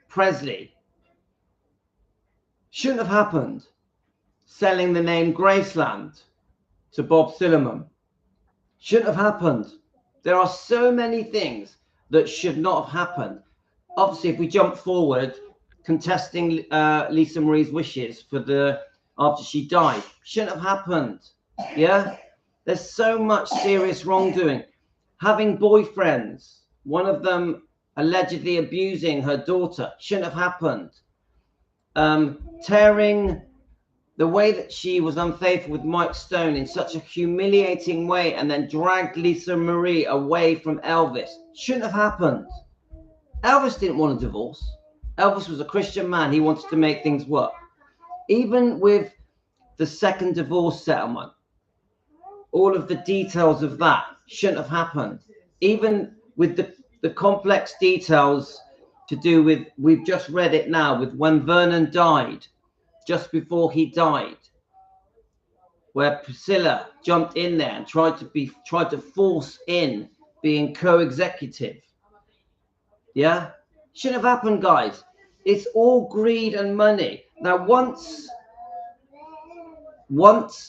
Presley, shouldn't have happened. Selling the name Graceland to Bob Silliman shouldn't have happened. There are so many things that should not have happened. Obviously, if we jump forward, contesting Lisa Marie's wishes for after she died, shouldn't have happened. Yeah, there's so much serious wrongdoing. Having boyfriends, one of them allegedly abusing her daughter, shouldn't have happened. Tearing the way that she was unfaithful with Mike Stone in such a humiliating way and then dragged Lisa Marie away from Elvis shouldn't have happened. Elvis didn't want a divorce. Elvis was a Christian man. He wanted to make things work. Even with the second divorce settlement, all of the details of that shouldn't have happened. Even with the complex details to do with, we've just read it now, with when Vernon died, just before he died, where Priscilla jumped in there and tried to force in being co-executive. Yeah, shouldn't have happened, guys. It's all greed and money. Now, once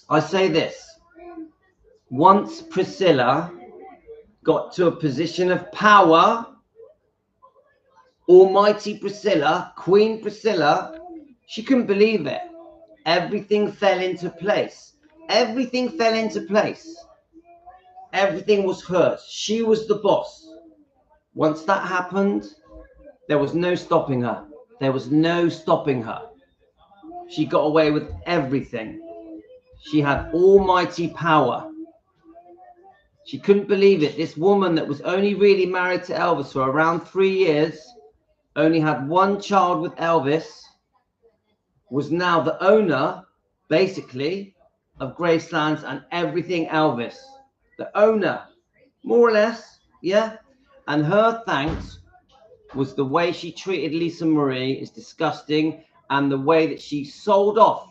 I say this, once Priscilla got to a position of power, almighty Priscilla, Queen Priscilla, she couldn't believe it. Everything fell into place. Everything fell into place. Everything was hers. She was the boss. Once that happened, there was no stopping her. There was no stopping her. She got away with everything. She had almighty power. She couldn't believe it. This woman that was only really married to Elvis for around 3 years, only had one child with Elvis, was now the owner, basically, of Graceland and everything Elvis. The owner, more or less, yeah? And her thanks was the way she treated Lisa Marie is disgusting, and the way that she sold off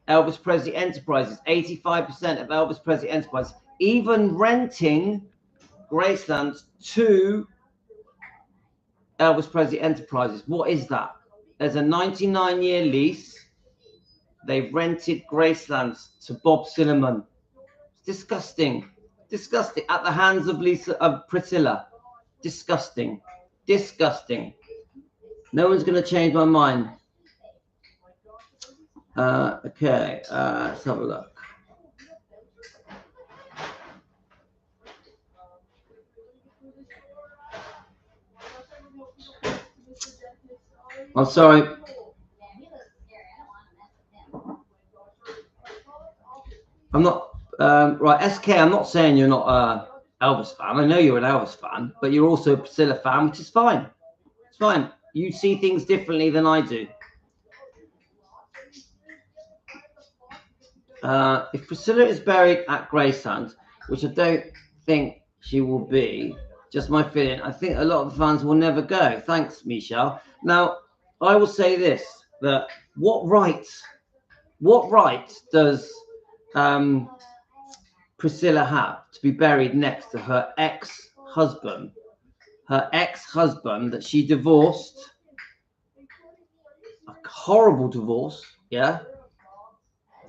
Elvis Presley Enterprises, 85% of Elvis Presley Enterprises, even renting Graceland to Elvis Presley Enterprises. What is that? There's a 99-year lease. They've rented Graceland to Bob Silliman. It's disgusting. Disgusting. At the hands of Priscilla. Disgusting. Disgusting. No one's going to change my mind. Okay, let's have a look. I'm sorry. I'm not right. SK, I'm not saying you're not a Elvis fan. I know you're an Elvis fan, but you're also a Priscilla fan, which is fine. It's fine. You see things differently than I do. If Priscilla is buried at Graceland, which I don't think she will be, just my feeling, I think a lot of the fans will never go. Thanks, Michelle. Now, I will say this, that what right does Priscilla have to be buried next to her ex-husband that she divorced, a horrible divorce, yeah,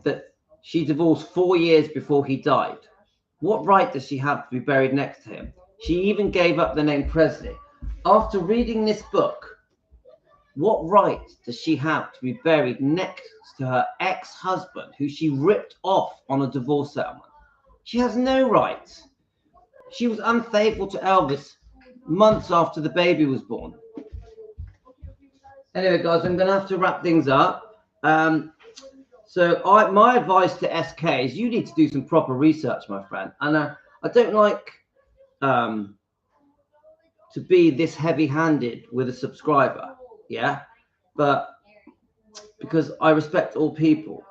that she divorced 4 years before he died. What right does she have to be buried next to him? She even gave up the name Presley. After reading this book, what right does she have to be buried next to her ex-husband who she ripped off on a divorce settlement? She has no right. She was unfaithful to Elvis months after the baby was born. Anyway, guys, I'm going to have to wrap things up. So my advice to SK is you need to do some proper research, my friend. And I don't like to be this heavy-handed with a subscriber, yeah? But because I respect all people.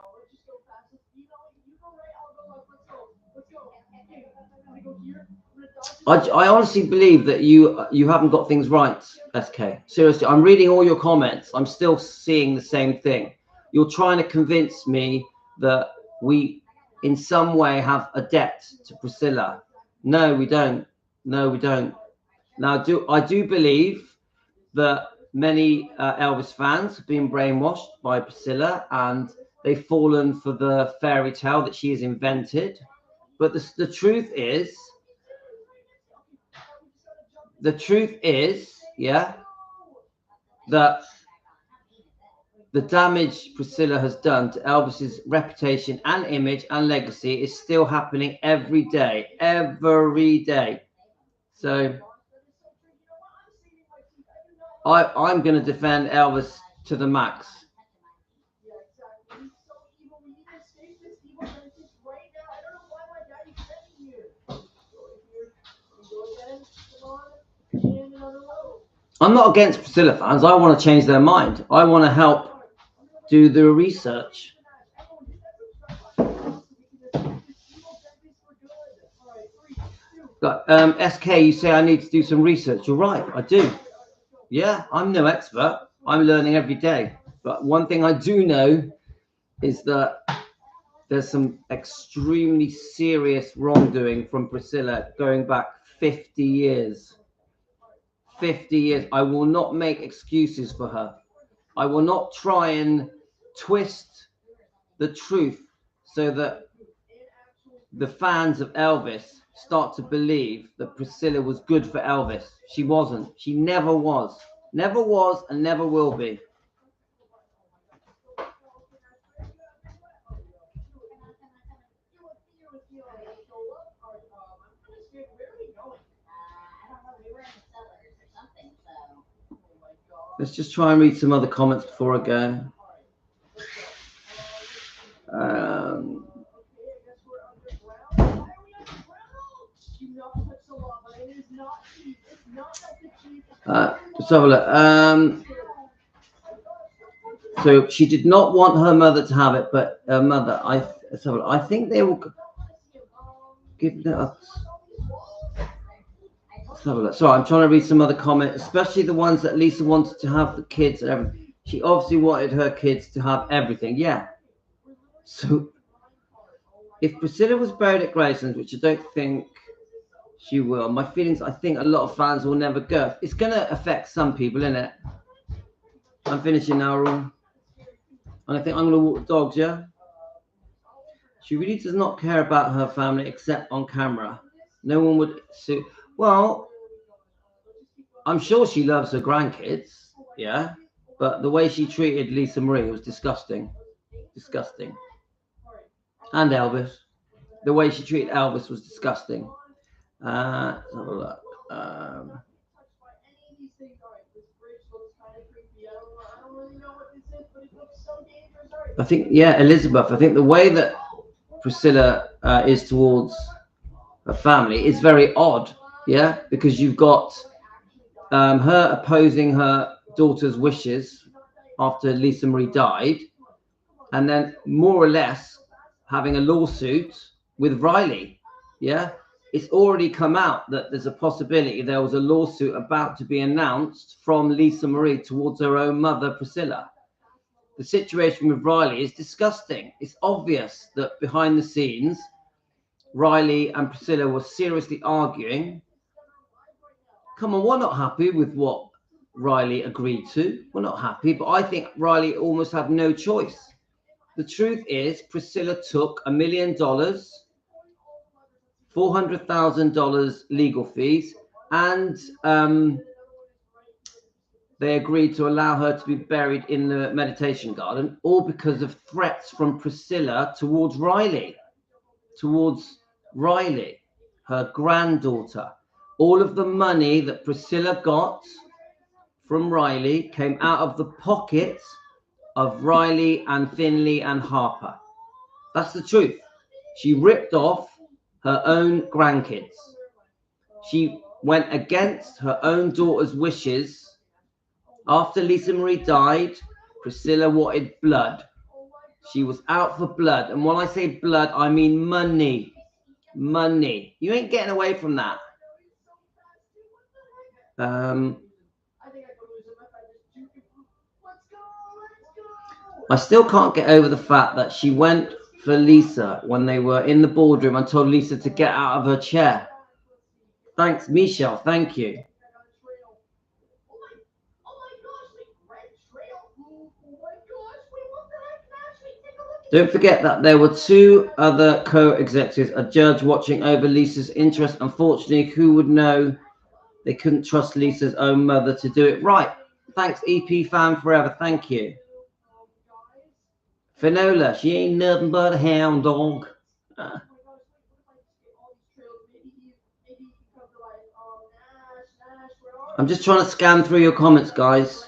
I honestly believe that you haven't got things right, SK. Seriously, I'm reading all your comments. I'm still seeing the same thing. You're trying to convince me that we, in some way, have a debt to Priscilla. No, we don't. No, we don't. Now, I do believe that many Elvis fans have been brainwashed by Priscilla, and they've fallen for the fairy tale that she has invented. But the truth is, yeah, that the damage Priscilla has done to Elvis's reputation and image and legacy is still happening every day. So I'm going to defend Elvis to the max. I'm not against Priscilla fans. I want to change their mind. I want to help do the research. But SK, you say I need to do some research. You're right, I do. Yeah, I'm no expert. I'm learning every day. But one thing I do know is that there's some extremely serious wrongdoing from Priscilla going back 50 years. 50 years. I will not make excuses for her. I will not try and twist the truth so that the fans of Elvis start to believe that Priscilla was good for Elvis. She wasn't. She never was. Never was and never will be. Let's just try and read some other comments before I go. Let's have a look. So she did not want her mother to have it, but her mother, let's have a look. I think they will give that up. Let's have a look. Sorry, I'm trying to read some other comments, especially the ones that Lisa wanted to have the kids and everything. She obviously wanted her kids to have everything. Yeah. So if Priscilla was buried at Graceland, which I don't think she will, my feelings, I think a lot of fans will never go. It's going to affect some people, isn't it? I'm finishing now, Ron. And I think I'm going to walk the dogs, yeah? She really does not care about her family except on camera. No one would sue. Well, I'm sure she loves her grandkids, yeah? But the way she treated Lisa Marie was disgusting. Disgusting. And Elvis. The way she treated Elvis was disgusting. Let's have a look. I think, yeah, Elizabeth, I think the way that Priscilla is towards her family is very odd, yeah? Because you've got her opposing her daughter's wishes after Lisa Marie died, and then more or less having a lawsuit with Riley, yeah? It's already come out that there's a possibility there was a lawsuit about to be announced from Lisa Marie towards her own mother, Priscilla. The situation with Riley is disgusting. It's obvious that behind the scenes, Riley and Priscilla were seriously arguing. Come on, we're not happy with what Riley agreed to. We're not happy, but I think Riley almost had no choice. The truth is, Priscilla took $1 million, $400,000 legal fees, and they agreed to allow her to be buried in the meditation garden, all because of threats from Priscilla towards Riley, her granddaughter. All of the money that Priscilla got from Riley came out of the pockets of Riley and Finley and Harper. That's the truth. She ripped off her own grandkids. She went against her own daughter's wishes. After Lisa Marie died, Priscilla wanted blood. She was out for blood. And when I say blood, I mean money. Money. You ain't getting away from that. I still can't get over the fact that she went for Lisa when they were in the boardroom and told Lisa to get out of her chair. Thanks, Michelle. Thank you. Don't forget that there were two other co-executives, a judge watching over Lisa's interest. Unfortunately, who would know they couldn't trust Lisa's own mother to do it right? Thanks, EP Fan Forever. Thank you. Finola, she ain't nothing but a hound dog. I'm just trying to scan through your comments, guys.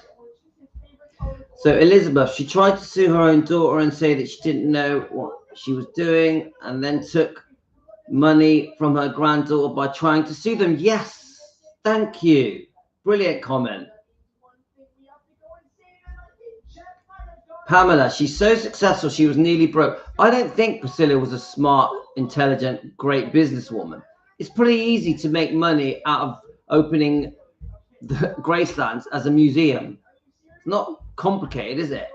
So Elizabeth, she tried to sue her own daughter and say that she didn't know what she was doing, and then took money from her granddaughter by trying to sue them. Yes, thank you. Brilliant comment. Pamela, she's so successful, she was nearly broke. I don't think Priscilla was a smart, intelligent, great businesswoman. It's pretty easy to make money out of opening the Gracelands as a museum. It's not complicated, is it?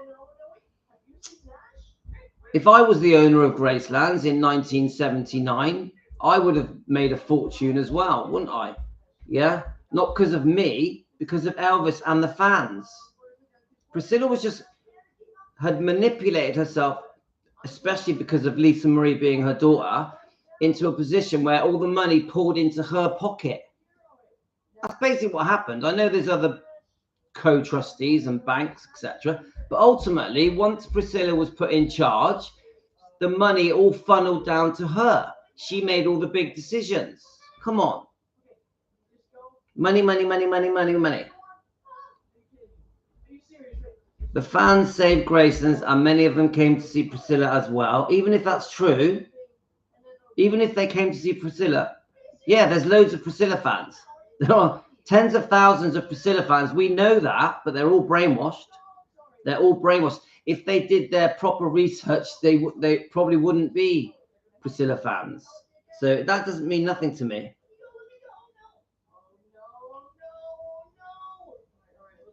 If I was the owner of Gracelands in 1979, I would have made a fortune as well, wouldn't I? Yeah, not because of me, because of Elvis and the fans. Priscilla had manipulated herself, especially because of Lisa Marie being her daughter, into a position where all the money poured into her pocket. That's basically what happened. I know there's other co-trustees and banks, etc. But ultimately, once Priscilla was put in charge, the money all funneled down to her. She made all the big decisions. Come on. Money, money, money, money, money, money. The fans saved Graceland's, and many of them came to see Priscilla as well. Even if that's true, even if they came to see Priscilla, yeah, there's loads of Priscilla fans. There are tens of thousands of Priscilla fans. We know that, but they're all brainwashed. They're all brainwashed. If they did their proper research, they probably wouldn't be Priscilla fans. So that doesn't mean nothing to me.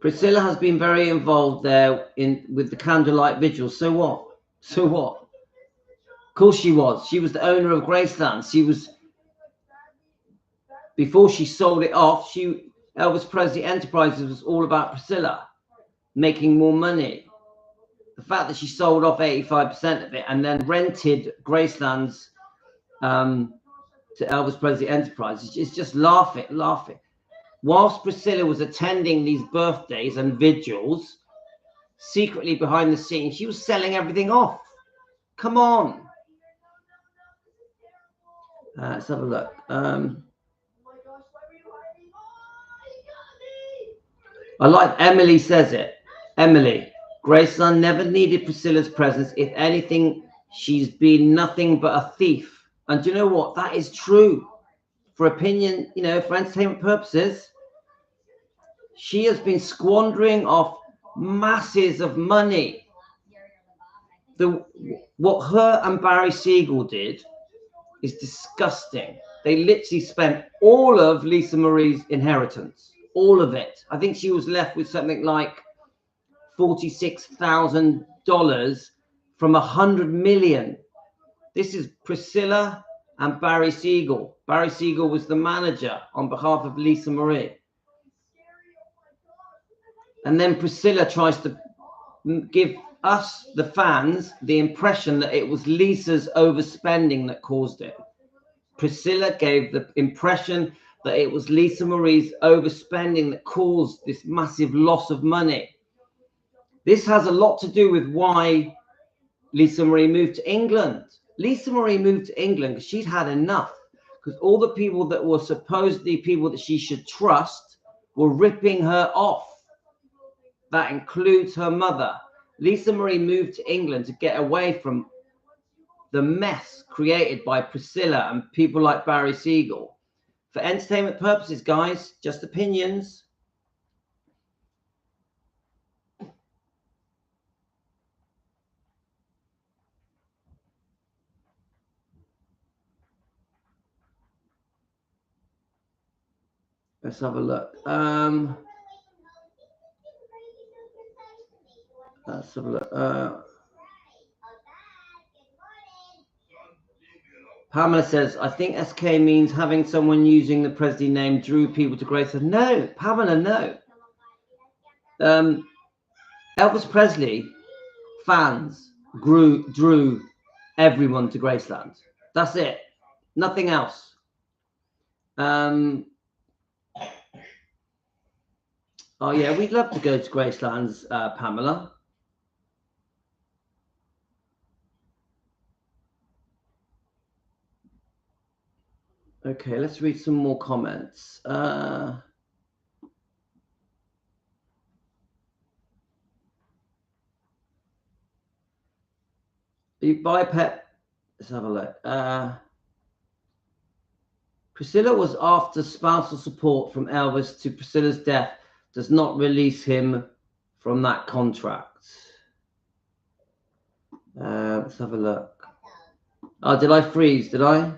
Priscilla has been very involved there with the candlelight vigils. So what? So what? Of course she was. She was the owner of Graceland. She was, before she sold it off, Elvis Presley Enterprises was all about Priscilla making more money. The fact that she sold off 85% of it and then rented Graceland's to Elvis Presley Enterprises is just laughing. Whilst Priscilla was attending these birthdays and vigils, secretly behind the scenes, she was selling everything off. Come on. Let's have a look. I like Emily says it. Emily, Graceland never needed Priscilla's presence. If anything, she's been nothing but a thief. And do you know what? That is true. For opinion, you know, for entertainment purposes, she has been squandering off masses of money. What her and Barry Siegel did is disgusting. They literally spent all of Lisa Marie's inheritance, all of it. I think she was left with something like $46,000 from $100 million. This is Priscilla and Barry Siegel. Barry Siegel was the manager on behalf of Lisa Marie. And then Priscilla tries to give us, the fans, the impression that it was Lisa's overspending that caused it. Priscilla gave the impression that it was Lisa Marie's overspending that caused this massive loss of money. This has a lot to do with why Lisa Marie moved to England. Lisa Marie moved to England because she'd had enough, because all the people that were supposedly people that she should trust were ripping her off. That includes her mother. Lisa Marie moved to England to get away from the mess created by Priscilla and people like Barry Siegel. For entertainment purposes, guys, just opinions. Let's have a look. Let's have a look. Pamela says, I think SK means having someone using the Presley name drew people to Graceland. No, Pamela, no. Elvis Presley fans drew everyone to Graceland. That's it. Nothing else. Oh yeah, we'd love to go to Graceland's, Pamela. Okay, let's read some more comments. You buy pet. Let's have a look. Priscilla was after spousal support from Elvis to Priscilla's death does not release him from that contract. Let's have a look. Oh, did I freeze? Did I?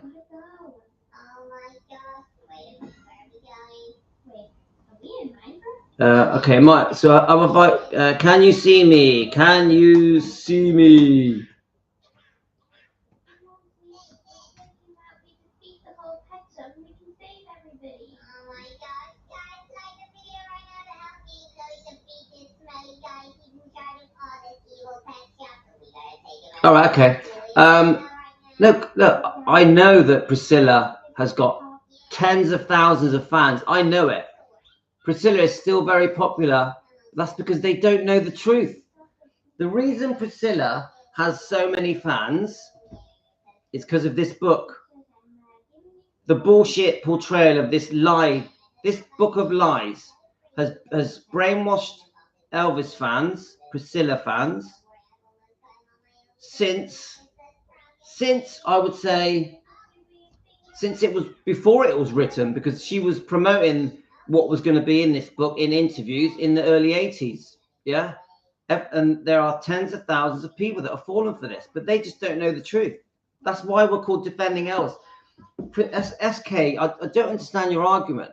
Okay, Mike. So I'm about. Can you see me? Can you see me? All right. Okay. Look. I know that Priscilla has got tens of thousands of fans. I know it. Priscilla is still very popular. That's because they don't know the truth. The reason Priscilla has so many fans is because of this book. The bullshit portrayal of this lie, this book of lies has brainwashed Elvis fans, Priscilla fans, since I would say, since it was before it was written, because she was promoting what was going to be in this book in interviews in the early 80s. Yeah. And there are tens of thousands of people that have fallen for this, but they just don't know the truth. That's why we're called Defending Elvis. SK, I don't understand your argument.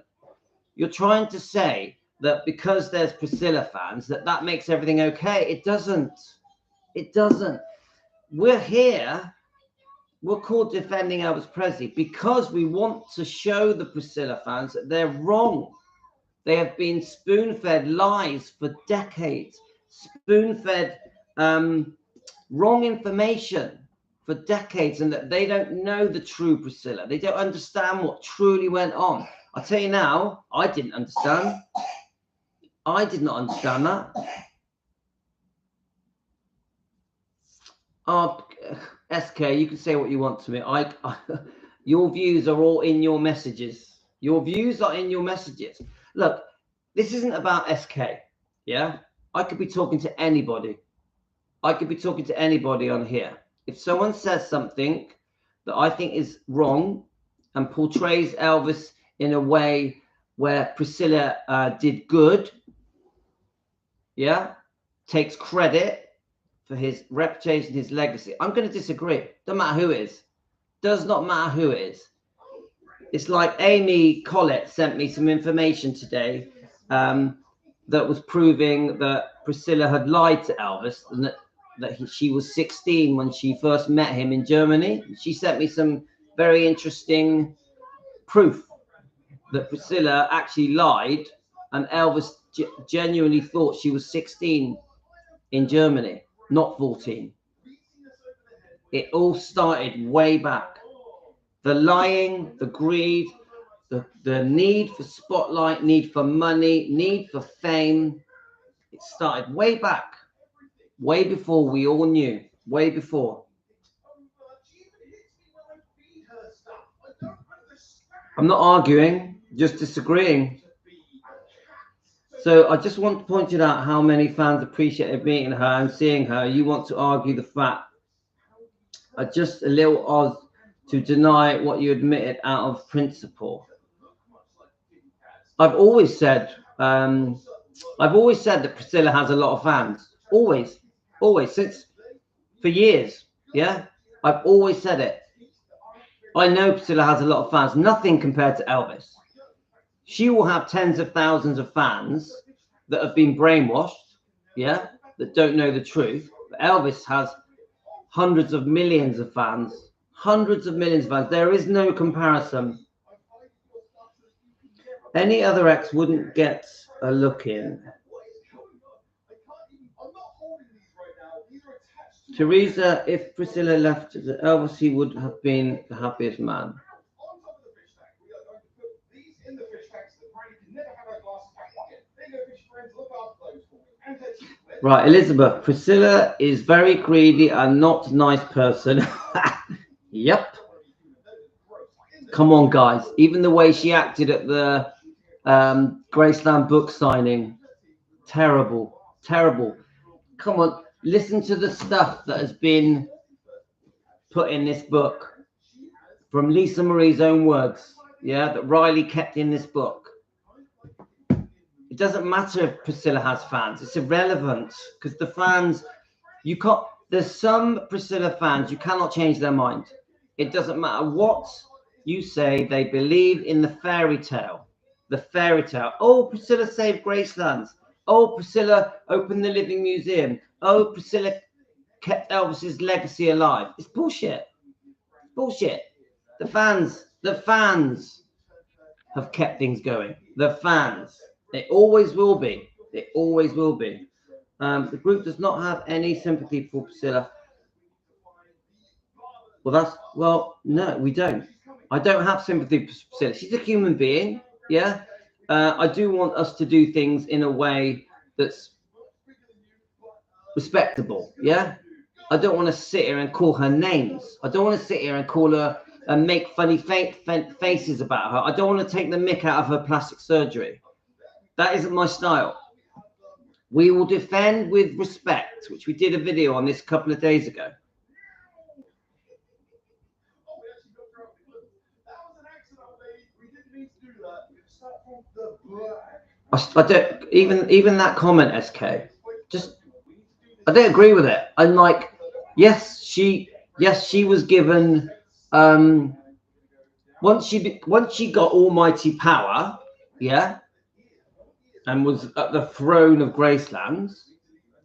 You're trying to say that because there's Priscilla fans, that makes everything okay. It doesn't. It doesn't. We're here. We're called Defending Elvis Presley because we want to show the Priscilla fans that they're wrong. They have been spoon-fed lies for decades, spoon-fed wrong information for decades, and that they don't know the true Priscilla. They don't understand what truly went on. I'll tell you now, I didn't understand. I did not understand that. SK, you can say what you want to me. Your views are all in your messages. Your views are in your messages. Look, this isn't about SK. Yeah, I could be talking to anybody. I could be talking to anybody on here. If someone says something that I think is wrong and portrays Elvis in a way where Priscilla did good, yeah, takes credit for his reputation, his legacy, I'm going to disagree. Doesn't matter who it is. Does not matter who it is. It's like Amy Collett sent me some information today that was proving that Priscilla had lied to Elvis and that she was 16 when she first met him in Germany. She sent me some very interesting proof that Priscilla actually lied and Elvis genuinely thought she was 16 in Germany, not 14. It all started way back. The lying, the greed, the need for spotlight, need for money, need for fame. It started way back, way before we all knew, way before. I'm not arguing, just disagreeing. So I just want to point out how many fans appreciated meeting her and seeing her. You want to argue the fact. Just a little odd to deny what you admitted out of principle. I've always said that Priscilla has a lot of fans. Always, since for years. Yeah, I've always said it. I know Priscilla has a lot of fans. Nothing compared to Elvis. She will have tens of thousands of fans that have been brainwashed. Yeah, that don't know the truth. But Elvis has hundreds of millions of fans. Hundreds of millions of fans. There is no comparison. Any other ex wouldn't get a look in. Teresa, if Priscilla left Elvis, he would have been the happiest man. Right, Elizabeth, Priscilla is very greedy and not a nice person. Yep. Come on, guys. Even the way she acted at the Graceland book signing. Terrible. Terrible. Come on. Listen to the stuff that has been put in this book from Lisa Marie's own words. Yeah, that Riley kept in this book. It doesn't matter if Priscilla has fans. It's irrelevant because the fans, you can't. There's some Priscilla fans, you cannot change their mind. It doesn't matter what you say. They believe in the fairy tale. The fairy tale. Oh, Priscilla saved Graceland. Oh, Priscilla opened the Living Museum. Oh, Priscilla kept Elvis's legacy alive. It's bullshit. Bullshit. The fans have kept things going. The fans. It always will be. It always will be. The group does not have any sympathy for Priscilla. Well, no, we don't. I don't have sympathy for Priscilla. She's a human being. Yeah. I do want us to do things in a way that's respectable. Yeah. I don't want to sit here and call her names. I don't want to sit here and call her and make funny faces about her. I don't want to take the mick out of her plastic surgery. That isn't my style. We will defend with respect, which we did a video on this a couple of days ago. I don't even that comment, SK. Just I don't agree with it. I'm like, yes, she was given once she got almighty power, yeah. and was at the throne of Graceland.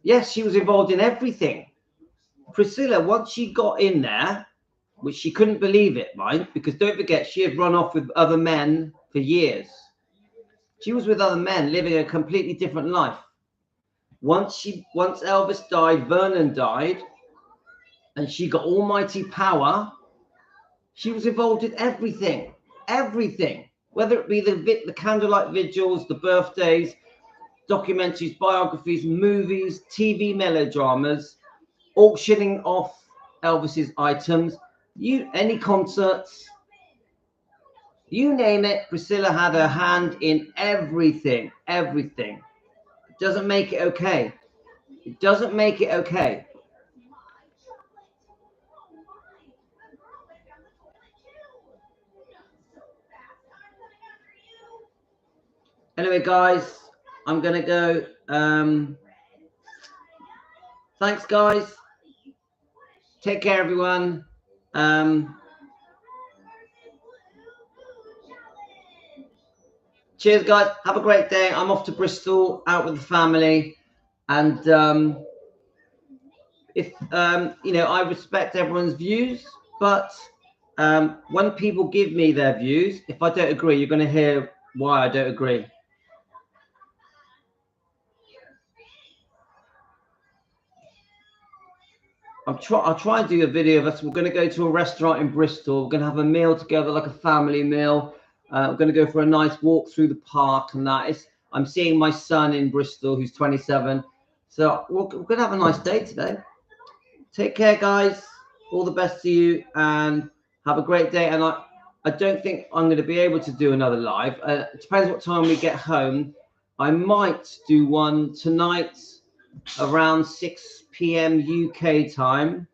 Yes, she was involved in everything. Priscilla, once she got in there, which she couldn't believe it, right? Because don't forget, she had run off with other men for years. She was with other men living a completely different life. Once Elvis died, Vernon died, and she got almighty power. She was involved in everything, whether it be the candlelight vigils, the birthdays, documentaries, biographies, movies, TV melodramas, auctioning off Elvis's items, any concerts, you name it. Priscilla had her hand in everything. It doesn't make it okay. It doesn't make it okay. Anyway, guys, I'm gonna go. Thanks, guys. Take care, everyone. Cheers, guys. Have a great day. I'm off to Bristol, out with the family, and if you know, I respect everyone's views, but when people give me their views, if I don't agree, you're going to hear why I don't agree. I'll try and do a video of us. We're going to go to a restaurant in Bristol. We're going to have a meal together, like a family meal. We're going to go for a nice walk through the park and that. I'm seeing my son in Bristol, who's 27. So we're going to have a nice day today. Take care, guys. All the best to you, and have a great day. And I don't think I'm going to be able to do another live. It depends what time we get home. I might do one tonight around 6 p.m. UK time,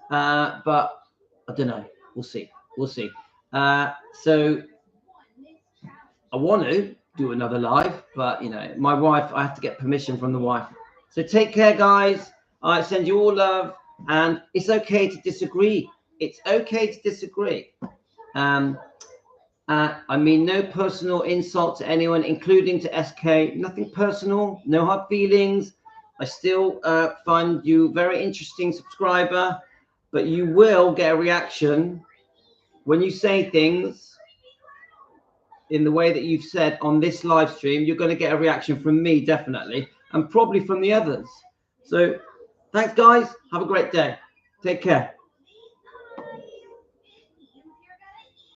but I don't know. We'll see. So I want to do another live, but you know, my wife, I have to get permission from the wife. So take care, guys. I send you all love, and it's okay to disagree. It's okay to disagree. I mean, no personal insult to anyone, including to SK. Nothing personal, no hard feelings. I still find you a very interesting subscriber, but you will get a reaction when you say things in the way that you've said on this live stream. You're going to get a reaction from me, definitely, and probably from the others. So thanks, guys. Have a great day. Take care.